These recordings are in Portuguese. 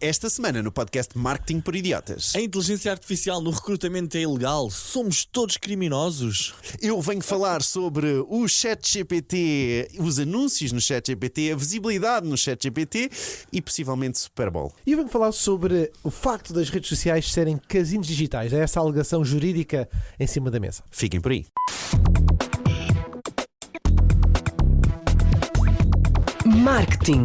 Esta semana no podcast Marketing por Idiotas. A inteligência artificial no recrutamento é ilegal? Somos todos criminosos? Eu venho falar sobre o ChatGPT, os anúncios no ChatGPT, a visibilidade no ChatGPT e possivelmente Super Bowl. E eu venho falar sobre o facto das redes sociais serem casinos digitais. É essa alegação jurídica em cima da mesa. Fiquem por aí. Marketing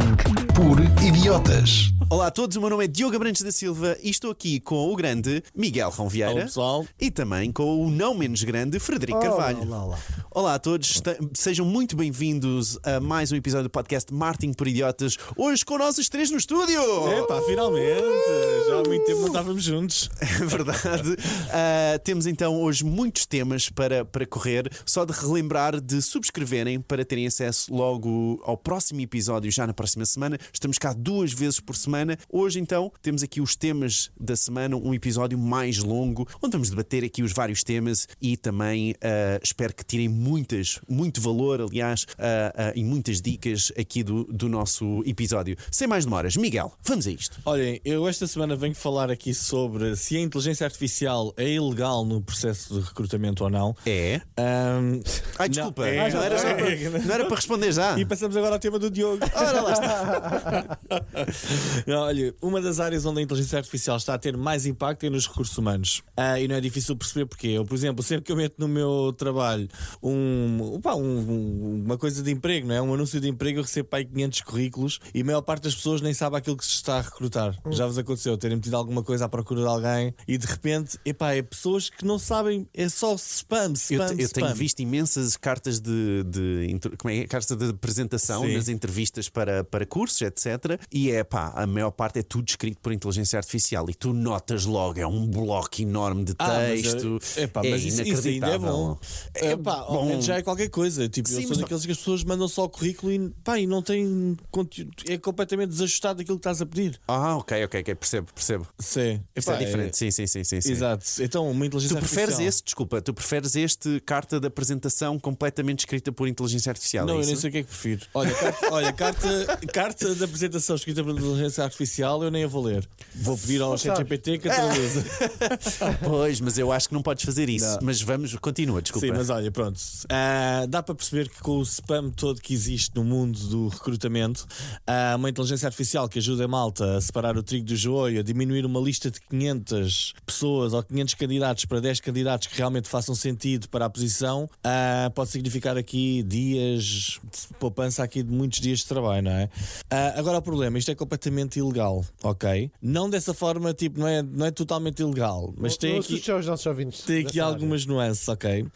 por Idiotas. Olá a todos, o meu nome é Diogo Abrantes da Silva e estou aqui com o grande Miguel Rão Vieira. Olá, pessoal. E também com o não menos grande Frederico Carvalho. Olá. Olá a todos, sejam muito bem-vindos a mais um episódio do podcast Marketing por Idiotas. Hoje com nós os três no estúdio! Epá, finalmente! Já há muito tempo não estávamos juntos. É verdade. Temos então hoje muitos temas para correr. Só de relembrar de subscreverem para terem acesso logo ao próximo episódio, já na próxima semana. Estamos cá 2 vezes por semana. Hoje então temos aqui os temas da semana, um episódio mais longo, onde vamos debater aqui os vários temas e também espero que tirem muito valor, aliás, e muitas dicas aqui do nosso episódio. Sem mais demoras, Miguel, vamos a isto. Olhem, eu esta semana venho falar aqui sobre se a inteligência artificial é ilegal no processo de recrutamento ou não. É? Ai, desculpa, Não, não era para responder já. E passamos agora ao tema do Diogo. Ora, lá está. Não, olha, uma das áreas onde a inteligência artificial está a ter mais impacto é nos recursos humanos. E não é difícil perceber porquê. Eu, por exemplo, sempre que eu meto no meu trabalho uma coisa de emprego, não é? Um anúncio de emprego, eu recebo para aí 500 currículos e a maior parte das pessoas nem sabe aquilo que se está a recrutar. Já vos aconteceu terem metido alguma coisa à procura de alguém e de repente, é pessoas que não sabem, é só spam. Eu tenho visto imensas cartas cartas de apresentação. Sim. Nas entrevistas para cursos, etc. E a maior parte é tudo escrito por inteligência artificial e tu notas logo, é um bloco enorme de texto. Mas isso ainda é bom. Ao menos já é qualquer coisa. Tipo, Sim, eu sou daqueles que as pessoas mandam só o currículo e não tem conteúdo, é completamente desajustado daquilo que estás a pedir. Ok, percebo. Sim. Isso é diferente, sim. Exato. Então, uma inteligência artificial. Tu preferes este carta de apresentação completamente escrita por inteligência artificial? Não, é eu isso? nem sei o que é que prefiro. Olha, carta de apresentação escrita por inteligência artificial eu nem a vou ler. Vou pedir ao ChatGPT que atualize. Pois, mas eu acho que não podes fazer isso. Não. Mas continua, desculpa. Sim, mas olha, pronto. Dá para perceber que com o spam todo que existe no mundo do recrutamento, uma inteligência artificial que ajuda a malta a separar o trigo do joio, a diminuir uma lista de 500 pessoas ou 500 candidatos para 10 candidatos que realmente façam sentido para a posição, pode significar aqui dias de poupança aqui de muitos dias de trabalho, não é? Agora o problema, isto é completamente ilegal, ok? Não dessa forma, tipo, não é totalmente ilegal, mas tem aqui algumas nuances, ok?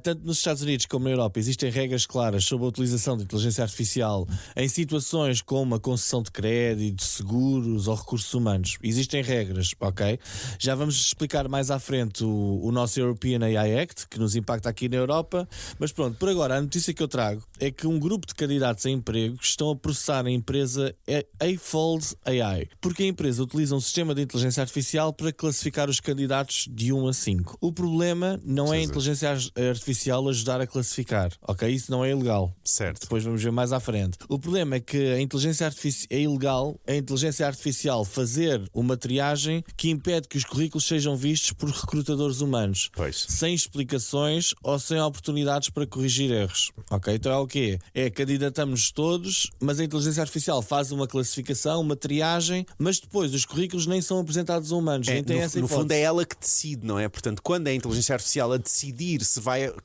Tanto nos Estados Unidos como na Europa existem regras claras sobre a utilização de inteligência artificial em situações como a concessão de crédito, seguros ou recursos humanos. Existem regras, ok? Já vamos explicar mais à frente o nosso European AI Act, que nos impacta aqui na Europa, mas pronto, por agora a notícia que eu trago é que um grupo de candidatos a emprego estão a processar a empresa Eightfold AI, porque a empresa utiliza um sistema de inteligência artificial para classificar os candidatos de 1 a 5. O problema não é a inteligência artificial ajudar a classificar, ok? Isso não é ilegal. Certo. Depois vamos ver mais à frente. O problema é que a inteligência artificial é ilegal a inteligência artificial fazer uma triagem que impede que os currículos sejam vistos por recrutadores humanos, Pois. sem explicações ou sem oportunidades para corrigir erros, ok? Então é o quê? Candidatamos todos, mas a inteligência artificial faz uma classificação, uma triagem, mas depois os currículos nem são apresentados a humanos, nem tem essa hipótese. No fundo é ela que decide, não é? Portanto, quando é a inteligência artificial a decidir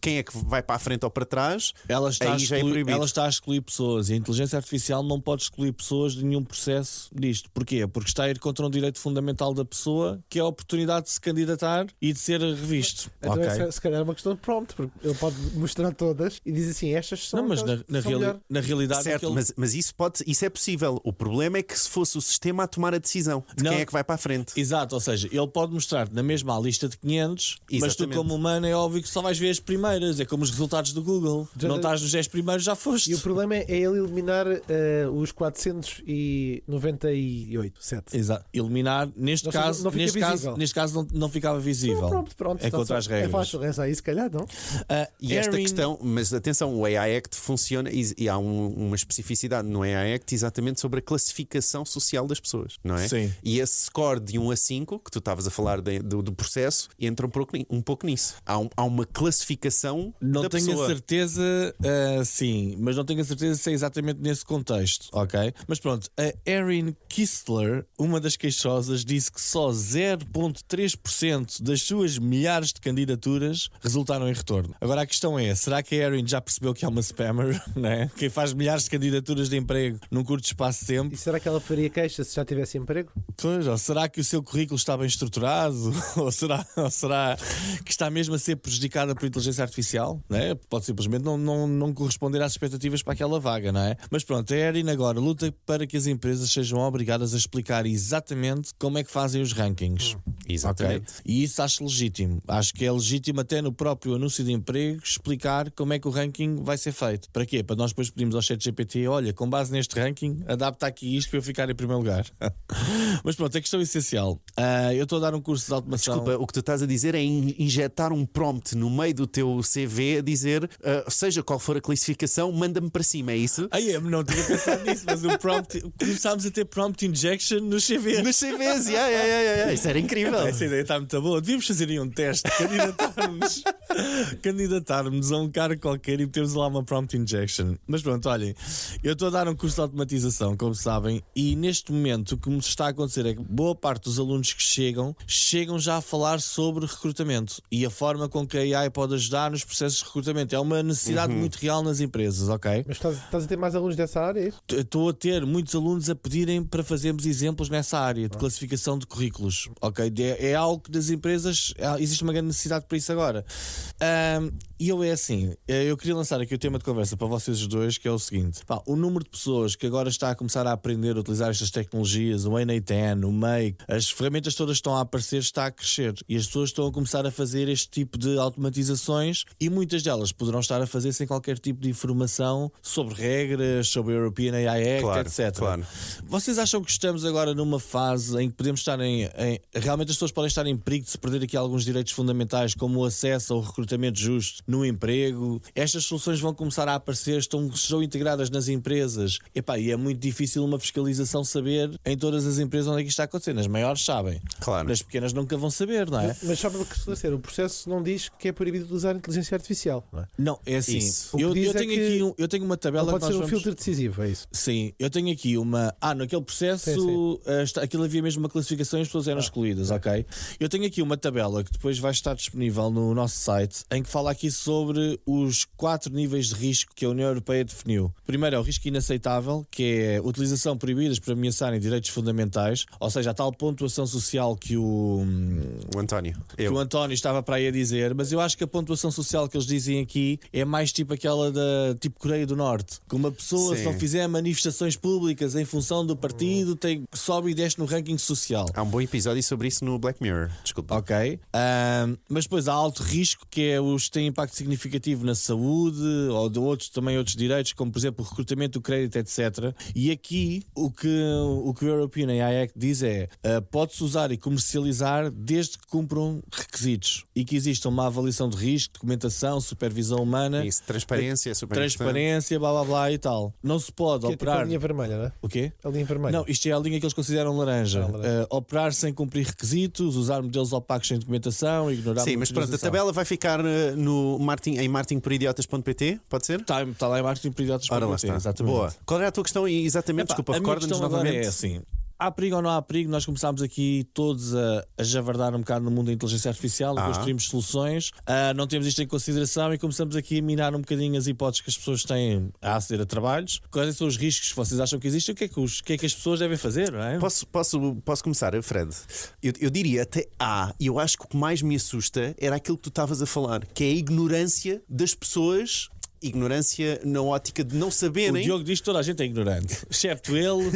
quem é que vai para a frente ou para trás, ela está é a excluir pessoas e a inteligência artificial não pode excluir pessoas de nenhum processo disto. Porquê? Porque está a ir contra um direito fundamental da pessoa, que é a oportunidade de se candidatar e de ser revisto. Então Ok? se calhar é uma questão de prompt, porque ele pode mostrar todas e diz assim, estas são Não, mas na realidade certo, mas isso é possível. O problema é que se fosse o sistema a tomar a decisão de quem é que vai para a frente. Exato, ou seja, ele pode mostrar na mesma a lista de 500, mas tu como humano é óbvio que só vais ver as primeiras, é como os resultados do Google. Não estás nos 10 primeiros, já foste. E o problema é ele eliminar os 498, 7. Exato. Eliminar, neste caso não ficava visível. Pronto, é contra as regras. É fácil, é aí se calhar, não? E esta questão, mas atenção, o AI Act funciona e há uma especificidade no AI Act exatamente sobre a classificação social das pessoas, não é? Sim. E esse score de 1 a 5, que tu estavas a falar do processo, entra um pouco nisso. Há uma classificação Não da tenho pessoa. a certeza, sim, mas não tenho a certeza se é exatamente nesse contexto, ok? Mas pronto, a Erin Kistler, uma das queixosas, disse que só 0,3% das suas milhares de candidaturas resultaram em retorno. Agora a questão é, será que a Erin já percebeu que é uma spammer, né? Quem faz milhares de candidaturas de emprego num curto espaço de tempo? E será que ela faria queixa se já tivesse emprego? Pois, ou será que o seu currículo está bem estruturado? ou será que está mesmo a ser prejudicada por inteligência artificial? Né? Pode simplesmente não corresponder às expectativas para aquela vaga, não é? Mas pronto, a Erin agora luta para que as empresas sejam obrigadas a explicar exatamente como é que fazem os rankings. Exatamente. Ok? E isso acho legítimo. Acho que é legítimo até no próprio anúncio de emprego explicar como é que o ranking vai ser feito. Para quê? Para nós depois pedimos ao ChatGPT, olha, com base neste ranking, adapta aqui isto para eu ficar em primeiro lugar. Mas pronto, a questão essencial. Eu estou a dar um curso de automação. Desculpa, o que tu estás a dizer é injetar um prompt no meio do teu CV a dizer, seja qual for a classificação, manda-me para cima, é isso? Não tinha pensado nisso, mas o prompt, começámos a ter prompt injection nos CVs. Nos CVs, isso era incrível. Essa ideia está muito boa. Devíamos fazer aí um teste, candidatarmos a um cara qualquer e metermos lá uma prompt injection. Mas pronto, olhem, eu estou a dar um curso de automatização, como sabem, e neste momento o que me está a acontecer é que boa parte dos alunos que chegam já a falar sobre recrutamento e a forma com que a AI pode ajudar nos processos de recrutamento. É uma necessidade muito real nas empresas, ok? Mas estás a ter mais alunos dessa área, é isso? Estou a ter muitos alunos a pedirem para fazermos exemplos nessa área de classificação de currículos, ok? É algo que das empresas existe uma grande necessidade para isso agora. E eu eu queria lançar aqui o tema de conversa para vocês os dois, que é o seguinte: o número de pessoas que agora está a começar a aprender a utilizar estas tecnologias, o N8N, o Make, as ferramentas todas estão a aparecer, está a crescer e as pessoas estão a começar a fazer este tipo de automatizações e muitas delas poderão estar a fazer sem qualquer tipo de informação sobre regras, sobre a European AI Act, etc. Claro. Vocês acham que estamos agora numa fase em que podemos estar realmente as pessoas podem estar em perigo de se perder aqui alguns direitos fundamentais, como o acesso ao recrutamento justo no emprego? Estas soluções vão começar a aparecer, estão integradas nas empresas. E é muito difícil uma fiscalização saber em todas as empresas onde é que isto está a acontecer. Nas maiores sabem, Claro. nas pequenas nunca vão saber, não é? Mas só para esclarecer, o processo não diz que é proibido utilizar inteligência artificial, não é? Não, é assim. Isso. Eu O que diz é tenho que aqui eu tenho uma tabela Não que pode nós ser um vamos... filtro decisivo, é isso? Sim, eu tenho aqui uma. Naquele processo, aquilo havia mesmo uma classificação e as pessoas eram escolhidas, ok? Eu tenho aqui uma tabela que depois vai estar disponível no nosso site, em que fala aqui sobre os 4 níveis de risco que a União Europeia definiu. Primeiro é o risco inaceitável, que é utilização proibidas para ameaçarem direitos fundamentais, ou seja, a tal pontuação social que o António. que o António estava para aí a dizer, mas eu acho que a pontuação social que eles dizem aqui é mais tipo aquela da tipo Coreia do Norte, que uma pessoa, se não fizer manifestações públicas em função do partido, sobe e desce no ranking social. Há um bom episódio sobre isso no Black Mirror. Desculpa. Ok, mas depois há alto risco, que é os que têm impacto significativo na saúde ou de outros direitos, como por exemplo o recrutamento, o crédito, etc. E aqui o que o European AI Act diz é pode-se usar e comercializar desde que cumpram requisitos e que exista uma avaliação de risco, documentação, supervisão humana, Isso, transparência, super transparência, blá blá blá e tal. Não se pode Que é tipo operar. a linha vermelha, não é? O quê? A linha vermelha. Não, isto é a linha que eles consideram laranja. laranja. Operar sem cumprir requisitos, usar modelos opacos sem documentação, ignorar Sim, mas pronto, a tabela vai ficar em marketingporidiotas.pt, pode ser? Está lá em marketing por idiotas. Ora, lá está. Exatamente. Boa. Qual era a tua questão exatamente? Desculpa, a minha recorda-nos questão agora novamente. é assim: há perigo ou não há perigo? Nós começámos aqui todos a javardar um bocado no mundo da inteligência artificial, construímos soluções, não temos isto em consideração e começamos aqui a minar um bocadinho as hipóteses que as pessoas têm a aceder a trabalhos. Quais são os riscos que vocês acham que existem? O que é que as pessoas devem fazer, não é? Posso começar, Fred? Eu diria até e eu acho que o que mais me assusta era aquilo que tu estavas a falar, que é a ignorância das pessoas. Ignorância na ótica de não saberem. O Diogo diz que toda a gente é ignorante, excepto ele.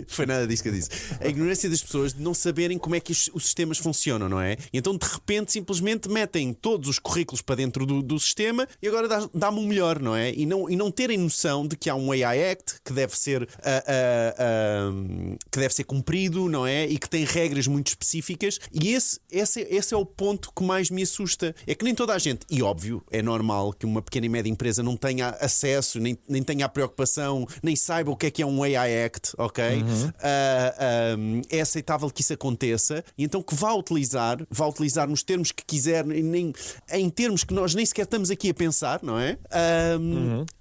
Foi nada disso que eu disse. A ignorância das pessoas de não saberem como é que os sistemas funcionam, não é? E então de repente simplesmente metem todos os currículos para dentro do sistema e agora dá-me o melhor, não é? E não terem noção de que há um AI Act que deve ser cumprido, não é? E que tem regras muito específicas. E esse é o ponto que mais me assusta. É que nem toda a gente, e óbvio, é normal que uma pequena e média empresa não tenha acesso, nem tenha a preocupação, nem saiba o que é um AI Act, ok? É aceitável que isso aconteça e então que vá utilizar nos termos que quiser, em termos que nós nem sequer estamos aqui a pensar, não é?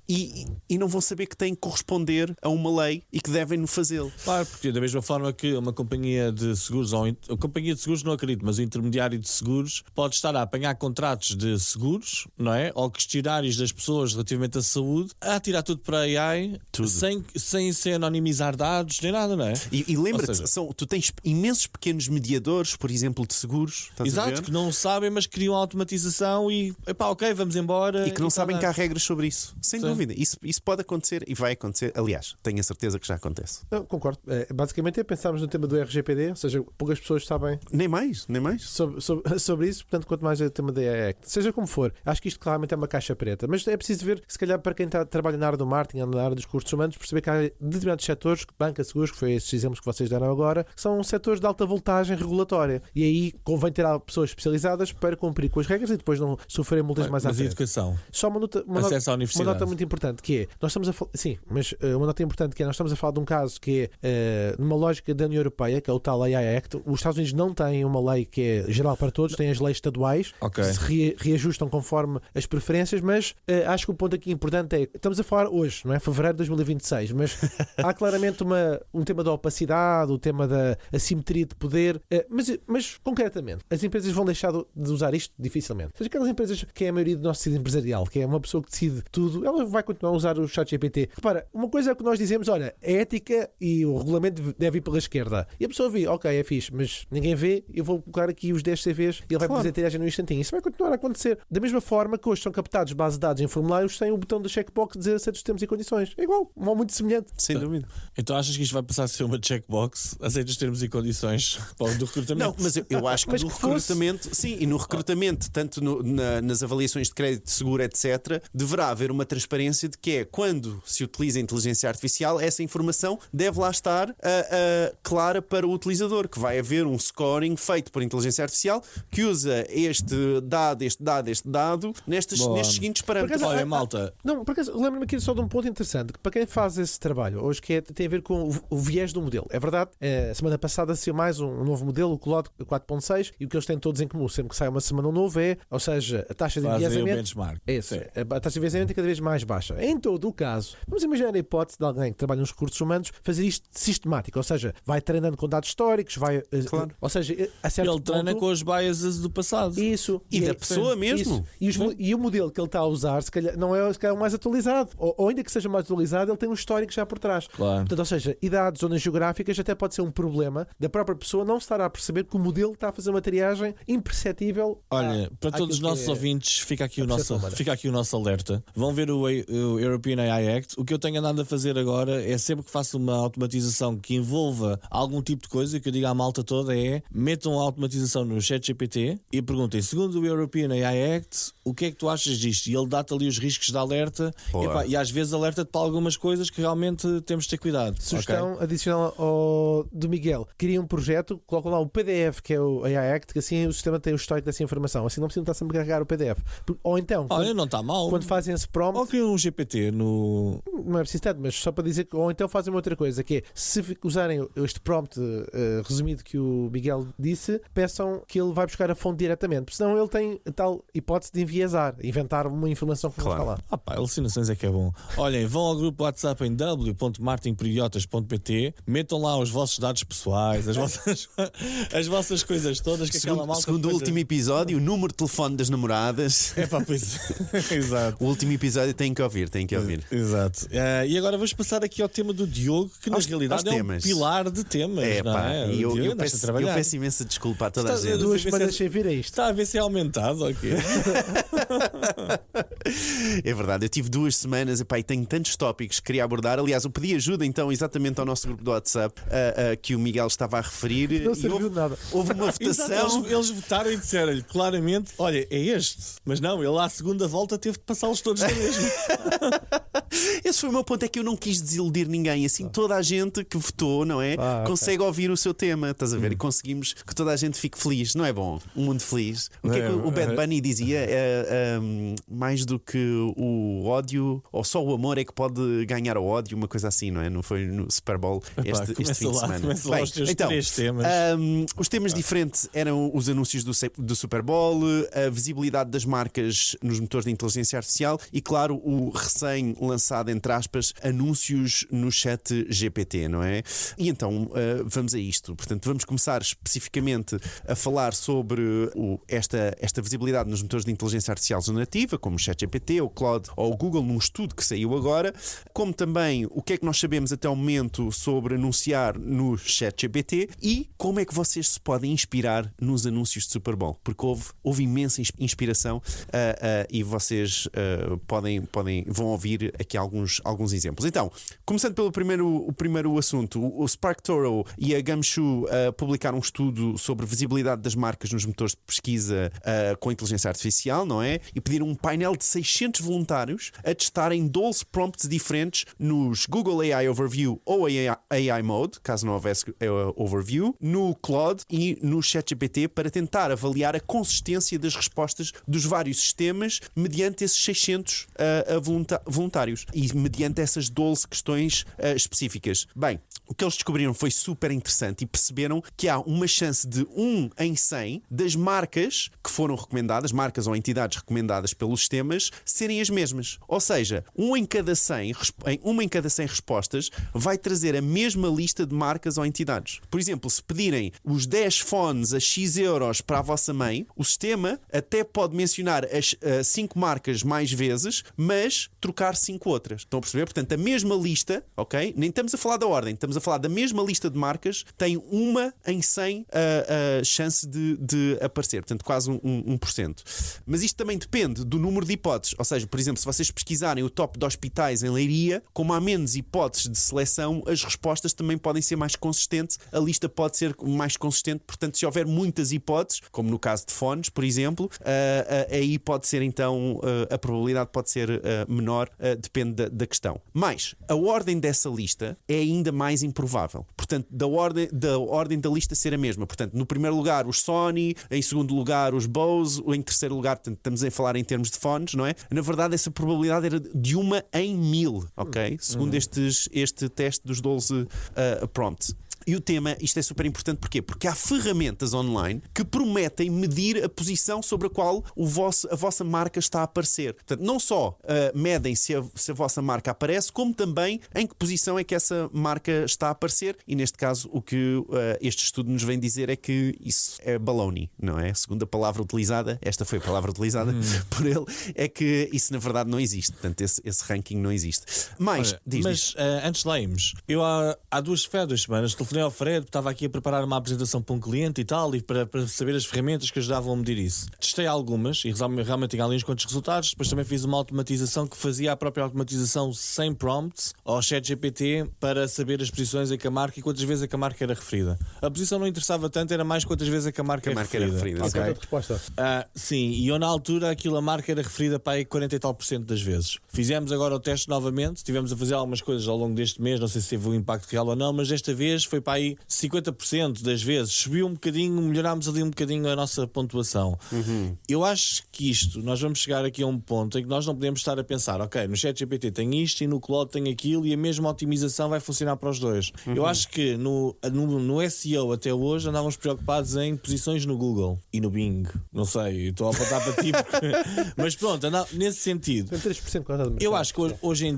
E não vão saber que têm que corresponder a uma lei e que devem fazê-lo. Claro, porque da mesma forma que uma companhia de seguros, ou a companhia de seguros não acredito, mas o intermediário de seguros pode estar a apanhar contratos de seguros, não é? Ou questionários das pessoas relativamente à saúde, a tirar tudo para a AI, sem anonimizar dados, nem nada, não é? E lembra-te, seja, tu tens imensos pequenos mediadores, por exemplo, de seguros, estás a ver? exato, que não sabem, mas criam automatização e epá, ok, vamos embora. E que não sabem tá, que há regras sobre isso. Sem dúvida. Isso pode acontecer e vai acontecer. Aliás, tenho a certeza que já acontece. Eu concordo. Basicamente pensámos no tema do RGPD, ou seja, poucas pessoas sabem Nem mais. sobre isso, portanto, quanto mais é o tema da AI Act. Seja como for, acho que isto claramente é uma caixa preta, mas é preciso ver, se calhar, para quem trabalha na área do marketing, na área dos recursos humanos, perceber que há determinados setores, banca, seguros, que foi esses exemplos que vocês deram agora, que são setores de alta voltagem regulatória. E aí convém ter pessoas especializadas para cumprir com as regras e depois não sofrerem multas mais à mas frente. educação. Só acesso à universidade. uma nota muito importante que é, nós estamos a falar, sim, mas uma nota importante que é, nós estamos a falar de um caso que é numa lógica da União Europeia, que é o tal AI Act. Os Estados Unidos não têm uma lei que é geral para todos, têm as leis estaduais Ok. que se reajustam conforme as preferências, mas acho que o ponto aqui importante é, estamos a falar hoje, não é? Fevereiro de 2026, mas há claramente um tema da opacidade, o tema da assimetria de poder, mas concretamente, as empresas vão deixar de usar isto dificilmente. Ou seja, aquelas empresas que é a maioria do nosso tecido empresarial, que é uma pessoa que decide tudo, ela vai continuar a usar o ChatGPT. Repara, uma coisa é que nós dizemos, olha, a ética e o regulamento deve ir pela esquerda. E a pessoa vê, ok, é fixe, mas ninguém vê, eu vou colocar aqui os 10 CVs e ele vai fazer a tiragem no instantinho. Isso vai continuar a acontecer. Da mesma forma que hoje são captados bases de dados em formulários sem o botão do checkbox de dizer aceitos termos e condições. É igual, muito semelhante. Sem dúvida. Então achas que isto vai passar a ser uma checkbox? Aceita os termos e condições do recrutamento? Não, mas eu acho que Mas no que fosse- recrutamento, sim, e no recrutamento, tanto nas avaliações de crédito, seguro, etc., deverá haver uma transparência de que é quando se utiliza a inteligência artificial, essa informação deve lá estar clara para o utilizador, que vai haver um scoring feito por inteligência artificial que usa este dado nestes seguintes parâmetros. Por acaso, Olha, malta, Não, por acaso, lembro-me aqui só de um ponto interessante, que para quem faz esse trabalho hoje, que tem a ver com o viés do modelo. É verdade, a semana passada saiu mais um novo modelo, o Claude 4.6, e o que eles têm todos em comum, sempre que sai uma semana um novo, ou seja, a taxa de fazem o enviesamento. benchmark. É isso. A taxa de enviesamento é cada vez mais baixa. Em todo o caso, vamos imaginar a hipótese de alguém que trabalha nos recursos humanos fazer isto sistemático, ou seja, vai treinando com dados históricos, Claro. ou seja, a certo Ele treina ponto, com os biases do passado. isso. E da pessoa mesmo. Isso. E o modelo que ele está a usar, se calhar, não é o mais atualizado. Ou ainda que seja mais atualizado, ele tem um histórico já por trás. Claro. Portanto, ou seja, idades, zonas geográficas, até pode ser um problema da própria pessoa não estar a perceber que o modelo está a fazer uma triagem imperceptível. Olha, para todos os àquilo nossos que é ouvintes, fica aqui a o nosso percepção humana. Fica aqui o nosso alerta. Vão ver o European AI Act. O que eu tenho andado a fazer agora é sempre que faço uma automatização que envolva algum tipo de coisa, que eu diga à malta toda é metam a automatização no ChatGPT e perguntem, segundo o European AI Act, o que é que tu achas disto? E ele dá-te ali os riscos de alerta e às vezes alerta-te para algumas coisas que realmente temos de ter cuidado. Sugestão ok? adicional do Miguel. Cria um projeto, colocam lá o PDF, que é o AI Act, que assim o sistema tem o histórico dessa informação. Assim não precisam estar sempre a carregar o PDF. Ou então, Olha, não está mal. quando fazem esse prompt, Ou criam um GPT no... não é preciso tanto, mas só para dizer que, ou então fazem uma outra coisa, que é se usarem este prompt resumido que o Miguel disse, peçam que ele vai buscar a fonte diretamente, porque senão ele tem a tal hipótese de enviesar, inventar uma informação que não está lá. Ah pá, alucinações é que é bom. Olhem, vão ao grupo WhatsApp em w.martinperiotas.pt, metam lá os vossos dados pessoais, as vossas coisas todas que aquela malta Segundo o depois- último episódio, o número de telefone das namoradas. É pá, pois exato. O último episódio tem que ouvir. Exato. E agora vamos passar aqui ao tema do Diogo, que na realidade aos é temas. um pilar de temas. É não pá, é? e O Diogo eu andaste a peço trabalhar. imensa desculpa a toda a Está- gente. Duas ver semanas se- sem vir a isto. Está a ver se é aumentado ou quê? É verdade, eu tive 2 semanas epá, e tenho tantos tópicos que queria abordar. Aliás, eu pedi ajuda então exatamente ao nosso grupo do WhatsApp que o Miguel estava a referir. Não e serviu de nada. houve uma Exato, votação. eles votaram e disseram-lhe claramente: olha, é este. Mas não, ele à segunda volta teve de passá-los todos na mesma. esse foi o meu ponto, é que eu não quis desiludir ninguém. Assim, toda a gente que votou, não é? Consegue ouvir o seu tema, estás a ver? E conseguimos que toda a gente fique feliz. Não é bom? Um mundo feliz. O que é que o Bad Bunny dizia? Mais do que o ódio, ou só o amor é que pode ganhar o ódio, uma coisa assim, não é? Não foi no Super Bowl este fim de semana. Bem, os teus então, 3 temas. Os temas diferentes eram os anúncios do Super Bowl, a visibilidade das marcas nos motores de inteligência artificial e, claro, o recém-lançado, entre aspas, anúncios no chat GPT, não é? E então vamos a isto. Portanto, vamos começar especificamente a falar sobre esta visibilidade nos motores de inteligência artificial generativa, como o chat GPT, o Claude ou o Google, num estudo que saiu agora, como também o que é que nós sabemos até o momento sobre anunciar no chat GPT e como é que vocês se podem inspirar nos anúncios de Super Bowl, porque houve imensa inspiração e vocês vão ouvir aqui alguns exemplos. Então, começando pelo primeiro assunto, o SparkToro e a Gumshoe publicaram um estudo sobre visibilidade das marcas nos motores de pesquisa com inteligência artificial, não é? E pediram um painel de 600 voluntários a testarem 12 prompts diferentes nos Google AI Overview ou AI Mode, caso não houvesse Overview, no Claude e no ChatGPT, para tentar avaliar a consistência das respostas dos vários sistemas mediante esses 600 voluntários e mediante essas 12 questões específicas. Bem, o que eles descobriram foi super interessante e perceberam que há uma chance de 1 em 100 das marcas que foram recomendadas, marcas ou entidades recomendadas pelos sistemas, serem as mesmas. Ou seja, uma em cada 100 respostas vai trazer a mesma lista de marcas ou entidades. Por exemplo, se pedirem os 10 fones a X euros para a vossa mãe, o sistema até pode mencionar as 5 marcas mais vezes, mas trocar 5 outras. Estão a perceber? Portanto, a mesma lista, ok? Nem estamos a falar da ordem, estamos a falar da mesma lista de marcas, tem 1 em 100 a chance de aparecer. Portanto, quase 1%. Mas isto também depende do número de hipóteses. Ou seja, por exemplo, se vocês pesquisarem o top de hospitais em Leiria, como há menos hipóteses de seleção, as respostas também podem ser mais consistentes, a lista pode ser mais consistente. Portanto, se houver muitas hipóteses, como no caso de fones, por exemplo, aí pode ser então, a probabilidade pode ser menor, depende da questão. Mas a ordem dessa lista é ainda mais improvável. Portanto, da ordem da lista ser a mesma. Portanto, no primeiro lugar os Sony, em segundo lugar os Bose, em terceiro lugar, portanto, estamos a falar em termos de fones, não é? Na verdade, essa probabilidade era de 1 em 1000, ok? Segundo este teste dos 12 prompts. E o tema, isto é super importante, porquê? Porque há ferramentas online que prometem medir a posição sobre a qual a vossa marca está a aparecer. Portanto, não só medem se a vossa marca aparece, como também em que posição é que essa marca está a aparecer. E neste caso, o que este estudo nos vem dizer é que isso é baloney, não é? Segundo a palavra utilizada, esta foi a palavra utilizada por ele, é que isso na verdade não existe. Portanto, esse ranking não existe. Mas, antes de lá irmos, eu há 2 semanas telefonei ao Fred, estava aqui a preparar uma apresentação para um cliente e tal, e para saber as ferramentas que ajudavam a medir isso. Testei algumas e realmente tinha ali uns quantos resultados. Depois também fiz uma automatização que fazia a própria automatização sem prompts ao ChatGPT para saber as posições em que a marca e quantas vezes a marca era referida. A posição não interessava tanto, era mais quantas vezes a marca era referida. Okay. Resposta. Sim, e eu na altura a marca era referida para aí 40 e tal % das vezes. Fizemos agora o teste novamente, estivemos a fazer algumas coisas ao longo deste mês, não sei se teve um impacto real ou não, mas desta vez foi para aí 50% das vezes. Subiu um bocadinho, melhorámos ali um bocadinho a nossa pontuação. Eu acho que nós vamos chegar aqui a um ponto em que nós não podemos estar a pensar, ok, no ChatGPT tem isto e no Claude tem aquilo e a mesma otimização vai funcionar para os dois. Eu acho que no SEO até hoje andávamos preocupados em posições no Google e no Bing. Não sei, estou a apontar para ti mas pronto, nesse sentido. 3% eu acho que hoje em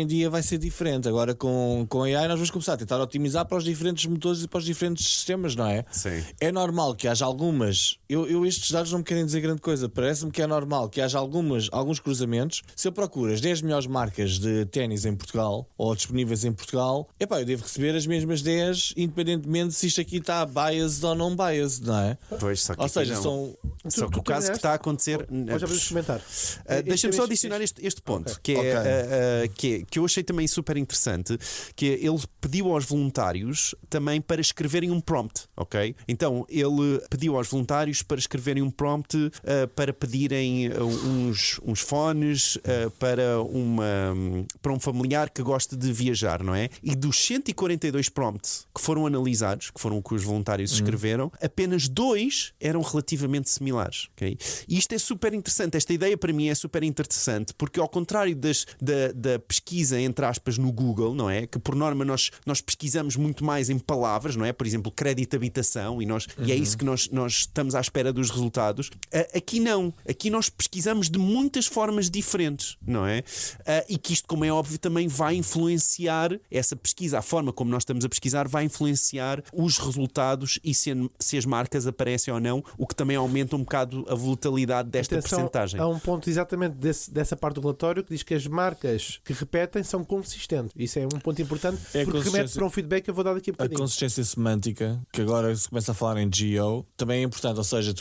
dia vai ser diferente. Agora com AI nós vamos começar a tentar otimizar para os diferentes motores e para os diferentes sistemas, não é? Sim. É normal que haja algumas. Estes dados não me querem dizer grande coisa. Parece-me que é normal que haja alguns cruzamentos. Se eu procuro as 10 melhores marcas de ténis em Portugal ou disponíveis em Portugal, eu devo receber as mesmas 10, independentemente se isto aqui está biased ou não biased, não é? Pois, só que ou seja, só que o caso que está a acontecer. Já vamos comentar. Deixa-me só adicionar este ponto, que eu achei também super interessante, que ele pediu aos voluntários voluntários também para escreverem um prompt, ok? Então ele pediu aos voluntários para escreverem um prompt para pedirem uns fones para um familiar que gosta de viajar, não é? E dos 142 prompts que foram analisados, que foram o que os voluntários escreveram, apenas 2 eram relativamente similares, ok? E isto é super interessante, esta ideia para mim é super interessante, porque ao contrário da pesquisa, entre aspas, no Google, não é? Que por norma nós pesquisamos muito mais em palavras, não é? Por exemplo, crédito habitação, e é isso que nós estamos à espera dos resultados. Aqui não, aqui nós pesquisamos de muitas formas diferentes, não é? E que isto, como é óbvio, também vai influenciar essa pesquisa, a forma como nós estamos a pesquisar vai influenciar os resultados e se as marcas aparecem ou não, o que também aumenta um bocado a volatilidade desta percentagem. Há um ponto exatamente dessa parte do relatório que diz que as marcas que repetem são consistentes. Isso é um ponto importante, porque remete para um feedback que eu vou dar daqui a bocadinho. A consistência semântica, que agora se começa a falar em geo, também é importante, ou seja,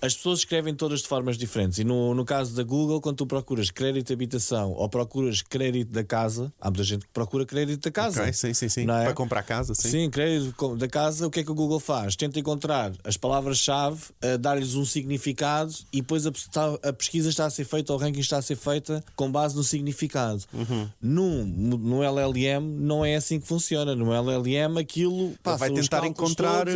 as pessoas escrevem todas de formas diferentes, e no caso da Google, quando tu procuras crédito de habitação ou procuras crédito da casa, há muita gente que procura crédito da casa. Okay, sim. Não é? Para comprar casa, sim. Sim, crédito da casa, o que é que o Google faz? Tenta encontrar as palavras-chave, dar-lhes um significado, e depois a pesquisa está a ser feita, ou o ranking está a ser feita com base no significado. No LLM não é assim que funciona. No LLM aquilo vai tentar encontrar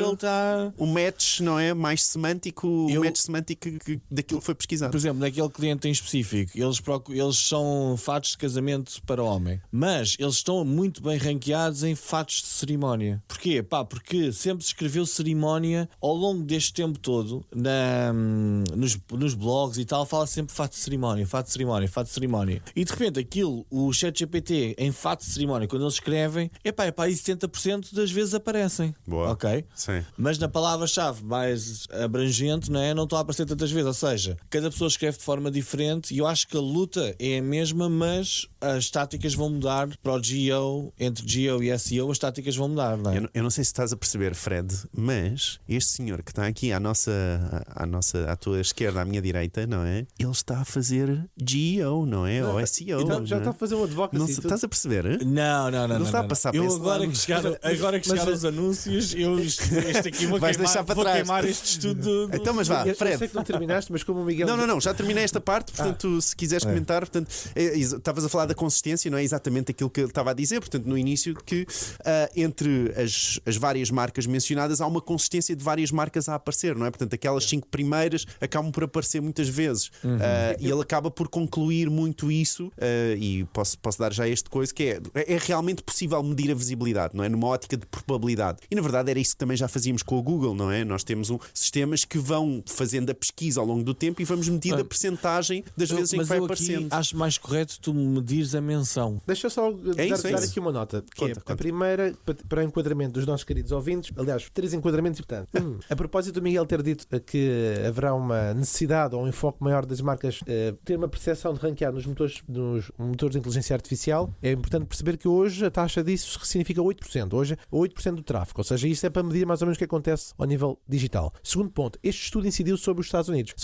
o match, não é? Mais semântico, o match semântico daquilo que foi pesquisado. Por exemplo, naquele cliente em específico, eles são fatos de casamento para homem, mas eles estão muito bem ranqueados em fatos de cerimónia. Porquê? Porque sempre se escreveu cerimónia ao longo deste tempo todo, nos blogs e tal, fala sempre fato de cerimónia. E de repente o ChatGPT em fato de cerimónia, quando eles escrevem, e 70% das vezes aparecem. Boa. Ok? Sim. Mas na palavra-chave mais abrangente, não estão a aparecer tantas vezes. Ou seja, cada pessoa escreve de forma diferente, e eu acho que a luta é a mesma, mas as táticas vão mudar para o GEO, entre GEO e SEO, as táticas vão mudar, não é? Eu não sei se estás a perceber, Fred, mas este senhor que está aqui à tua esquerda, à minha direita, não é? Ele está a fazer GEO, não é? Ou SEO. Então, já está a fazer um advocacy. Estás a perceber? Não. Não está a passar para esse agora lado. que chegaram os anúncios, este aqui vou queimar este estudo. Então, mas vá, Eu Fred. sei que não terminaste, mas como o Miguel... Não, já terminei esta parte, portanto, se quiseres comentar, portanto, estavas a falar da consistência, não é exatamente aquilo que ele estava a dizer, portanto, no início, que entre as várias marcas mencionadas há uma consistência de várias marcas a aparecer, não é? Portanto, aquelas 5 primeiras acabam por aparecer muitas vezes. E ele acaba por concluir muito isso, e posso dar já este coisa, que é realmente possível medir a visibilidade, não é? Numa ótica de probabilidade. E na verdade era isso que também já fazíamos com o Google, não é? Nós temos sistemas que vão fazendo a pesquisa ao longo do tempo e vamos medindo a percentagem das vezes em que vai aparecendo. Acho mais correto tu medires a menção. Deixa eu só dar aqui uma nota, que Conta. a primeira, para o enquadramento dos nossos queridos ouvintes, aliás, 3 enquadramentos importantes. A propósito do Miguel ter dito que haverá uma necessidade ou um enfoque maior das marcas ter uma percepção de ranquear nos motores de inteligência artificial, é importante perceber que hoje a taxa disso significa 8%. Hoje, 8% do tráfego. Ou seja, isto é para medir mais ou menos o que acontece ao nível digital. Segundo ponto, este estudo incidiu sobre os Estados Unidos.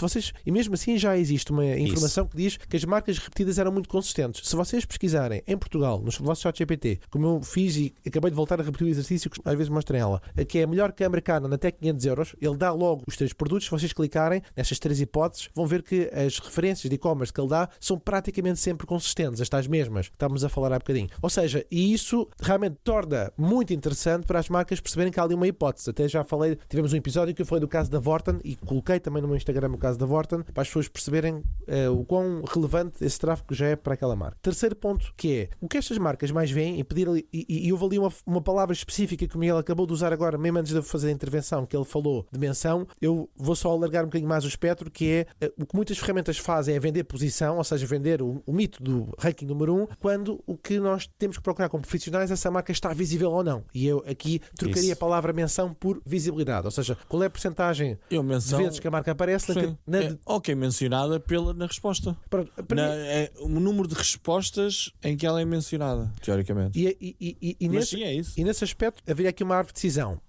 E mesmo assim já existe uma informação que diz que as marcas repetidas eram muito consistentes. Se vocês pesquisarem em Portugal, no vosso ChatGPT, como eu fiz e acabei de voltar a repetir o exercício que às vezes mostro em ela, que é a melhor câmara Canon até 500 euros, ele dá logo os 3 produtos. Se vocês clicarem nestas 3 hipóteses, vão ver que as referências de e-commerce que ele dá são praticamente sempre consistentes, as tais mesmas que estávamos a falar há bocadinho. Ou seja, e isso realmente torna muito interessante para as marcas perceberem que há ali uma hipótese. Até já falei, tivemos um episódio que eu falei do caso da Vorten e coloquei também no meu Instagram o caso da Vorten para as pessoas perceberem o quão relevante esse tráfego já é para aquela marca. Terceiro ponto, que é o que estas marcas mais veem, e houve ali uma palavra específica que o Miguel acabou de usar agora, mesmo antes de eu fazer a intervenção, que ele falou de menção. Eu vou só alargar um bocadinho mais o espectro, que é o que muitas ferramentas fazem é vender posição, ou seja, vender o mito do ranking número 1, quando o que nós temos que procurar como profissionais é se a marca está visível ou não. E eu aqui trocaria a palavra menção por visibilidade, ou seja, qual é a percentagem de vezes que a marca aparece mencionada na resposta. O número de respostas em que ela é mencionada, teoricamente. E nesse aspecto haveria aqui uma árvore de decisão.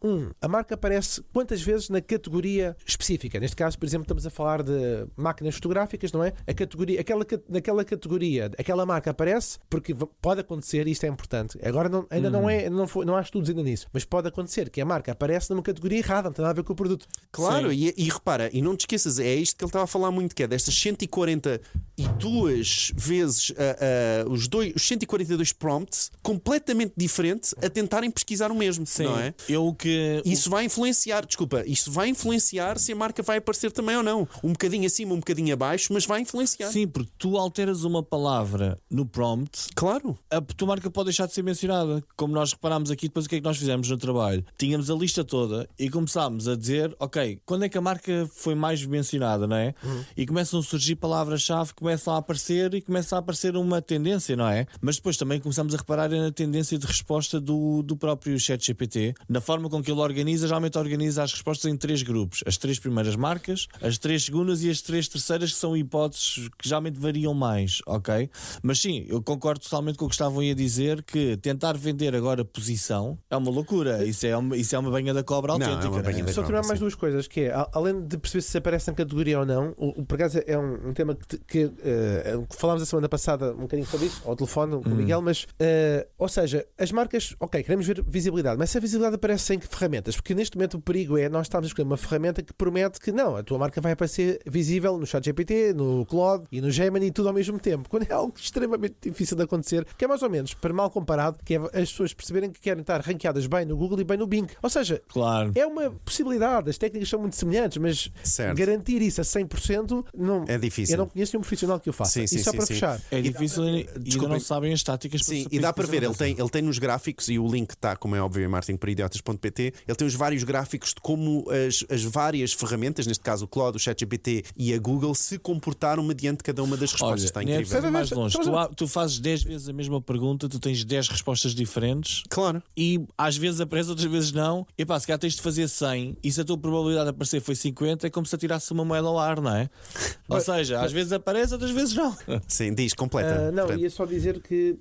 A marca aparece quantas vezes na categoria específica. Neste caso, por exemplo, estamos a falar de máquinas fotográficas, não é? Naquela categoria, aquela marca aparece, porque pode acontecer, e isto é importante. Agora não há estudos ainda nisso, mas pode acontecer que a marca aparece numa categoria errada, não tem nada a ver com o produto. Claro, e repara, e não te esqueças, é isto que ele estava a falar muito, que é destas 142 vezes os 142 prompts completamente diferentes a tentarem pesquisar o mesmo, não é? Isso vai influenciar se a marca vai aparecer também ou não. Um bocadinho acima, um bocadinho abaixo, mas vai influenciar. Sim, porque tu alteras uma palavra no prompt, claro, a tua marca pode deixar de ser mencionada. Como nós reparámos aqui, depois o que é que nós fizemos no trabalho? Tínhamos a lista toda e começámos a dizer, ok, quando é que a marca foi mais mencionada, não é? E começam a surgir palavras-chave, começam a aparecer e começa a aparecer uma tendência, não é? Mas depois também começamos a reparar na tendência de resposta do próprio ChatGPT, na forma com que ele geralmente organiza as respostas em 3 grupos: as 3 primeiras marcas, as 3 segundas e as 3 terceiras, que são hipóteses que geralmente variam mais, ok? Mas sim, eu concordo totalmente com o que estavam aí a dizer, que tentar vender agora posição é uma loucura. Isso é uma banha da cobra autêntica. É uma banha da Só cobra, terminar mais 2 coisas, que é, além de perceber se aparece na categoria ou não, por acaso é um tema que falámos a semana passada um bocadinho sobre isso, ao telefone com o Miguel, mas ou seja, as marcas, ok, queremos ver visibilidade, mas se a visibilidade aparece em que ferramentas? Porque neste momento o perigo é nós estamos a escolher uma ferramenta que promete que não, a tua marca vai aparecer visível no ChatGPT, no Claude e no Gemini, tudo ao mesmo tempo, quando é algo extremamente difícil de acontecer, que é mais ou menos, para mal comparado, que é as pessoas perceberem que querem estar ranqueadas bem no Google e bem no Bing. Ou seja, claro, é uma possibilidade, as técnicas são muito semelhantes, mas garantir isso a 100% não, é difícil. Eu não conheço nenhum profissional que o faça. E só para fechar. É difícil e não sabem as táticas. Sim, e dá para ver, ele tem nos gráficos, e o link está, como é óbvio, em marketingparidiotas.pt, ele tem os vários gráficos de como as várias ferramentas, neste caso o Claude, o ChatGPT e a Google, se comportaram mediante cada uma das respostas. Está incrível. Mais longe. Tu fazes 10 vezes a mesma pergunta, tu tens 10 respostas diferentes. Claro. E às vezes aparece, outras vezes não. E pá, se calhar tens de fazer 100 e se a tua probabilidade de aparecer foi 50, é como se atirasse uma moeda ao ar, não é? Ou seja, às vezes aparece, outras vezes não. Sim, diz, completa. Não, ia só dizer que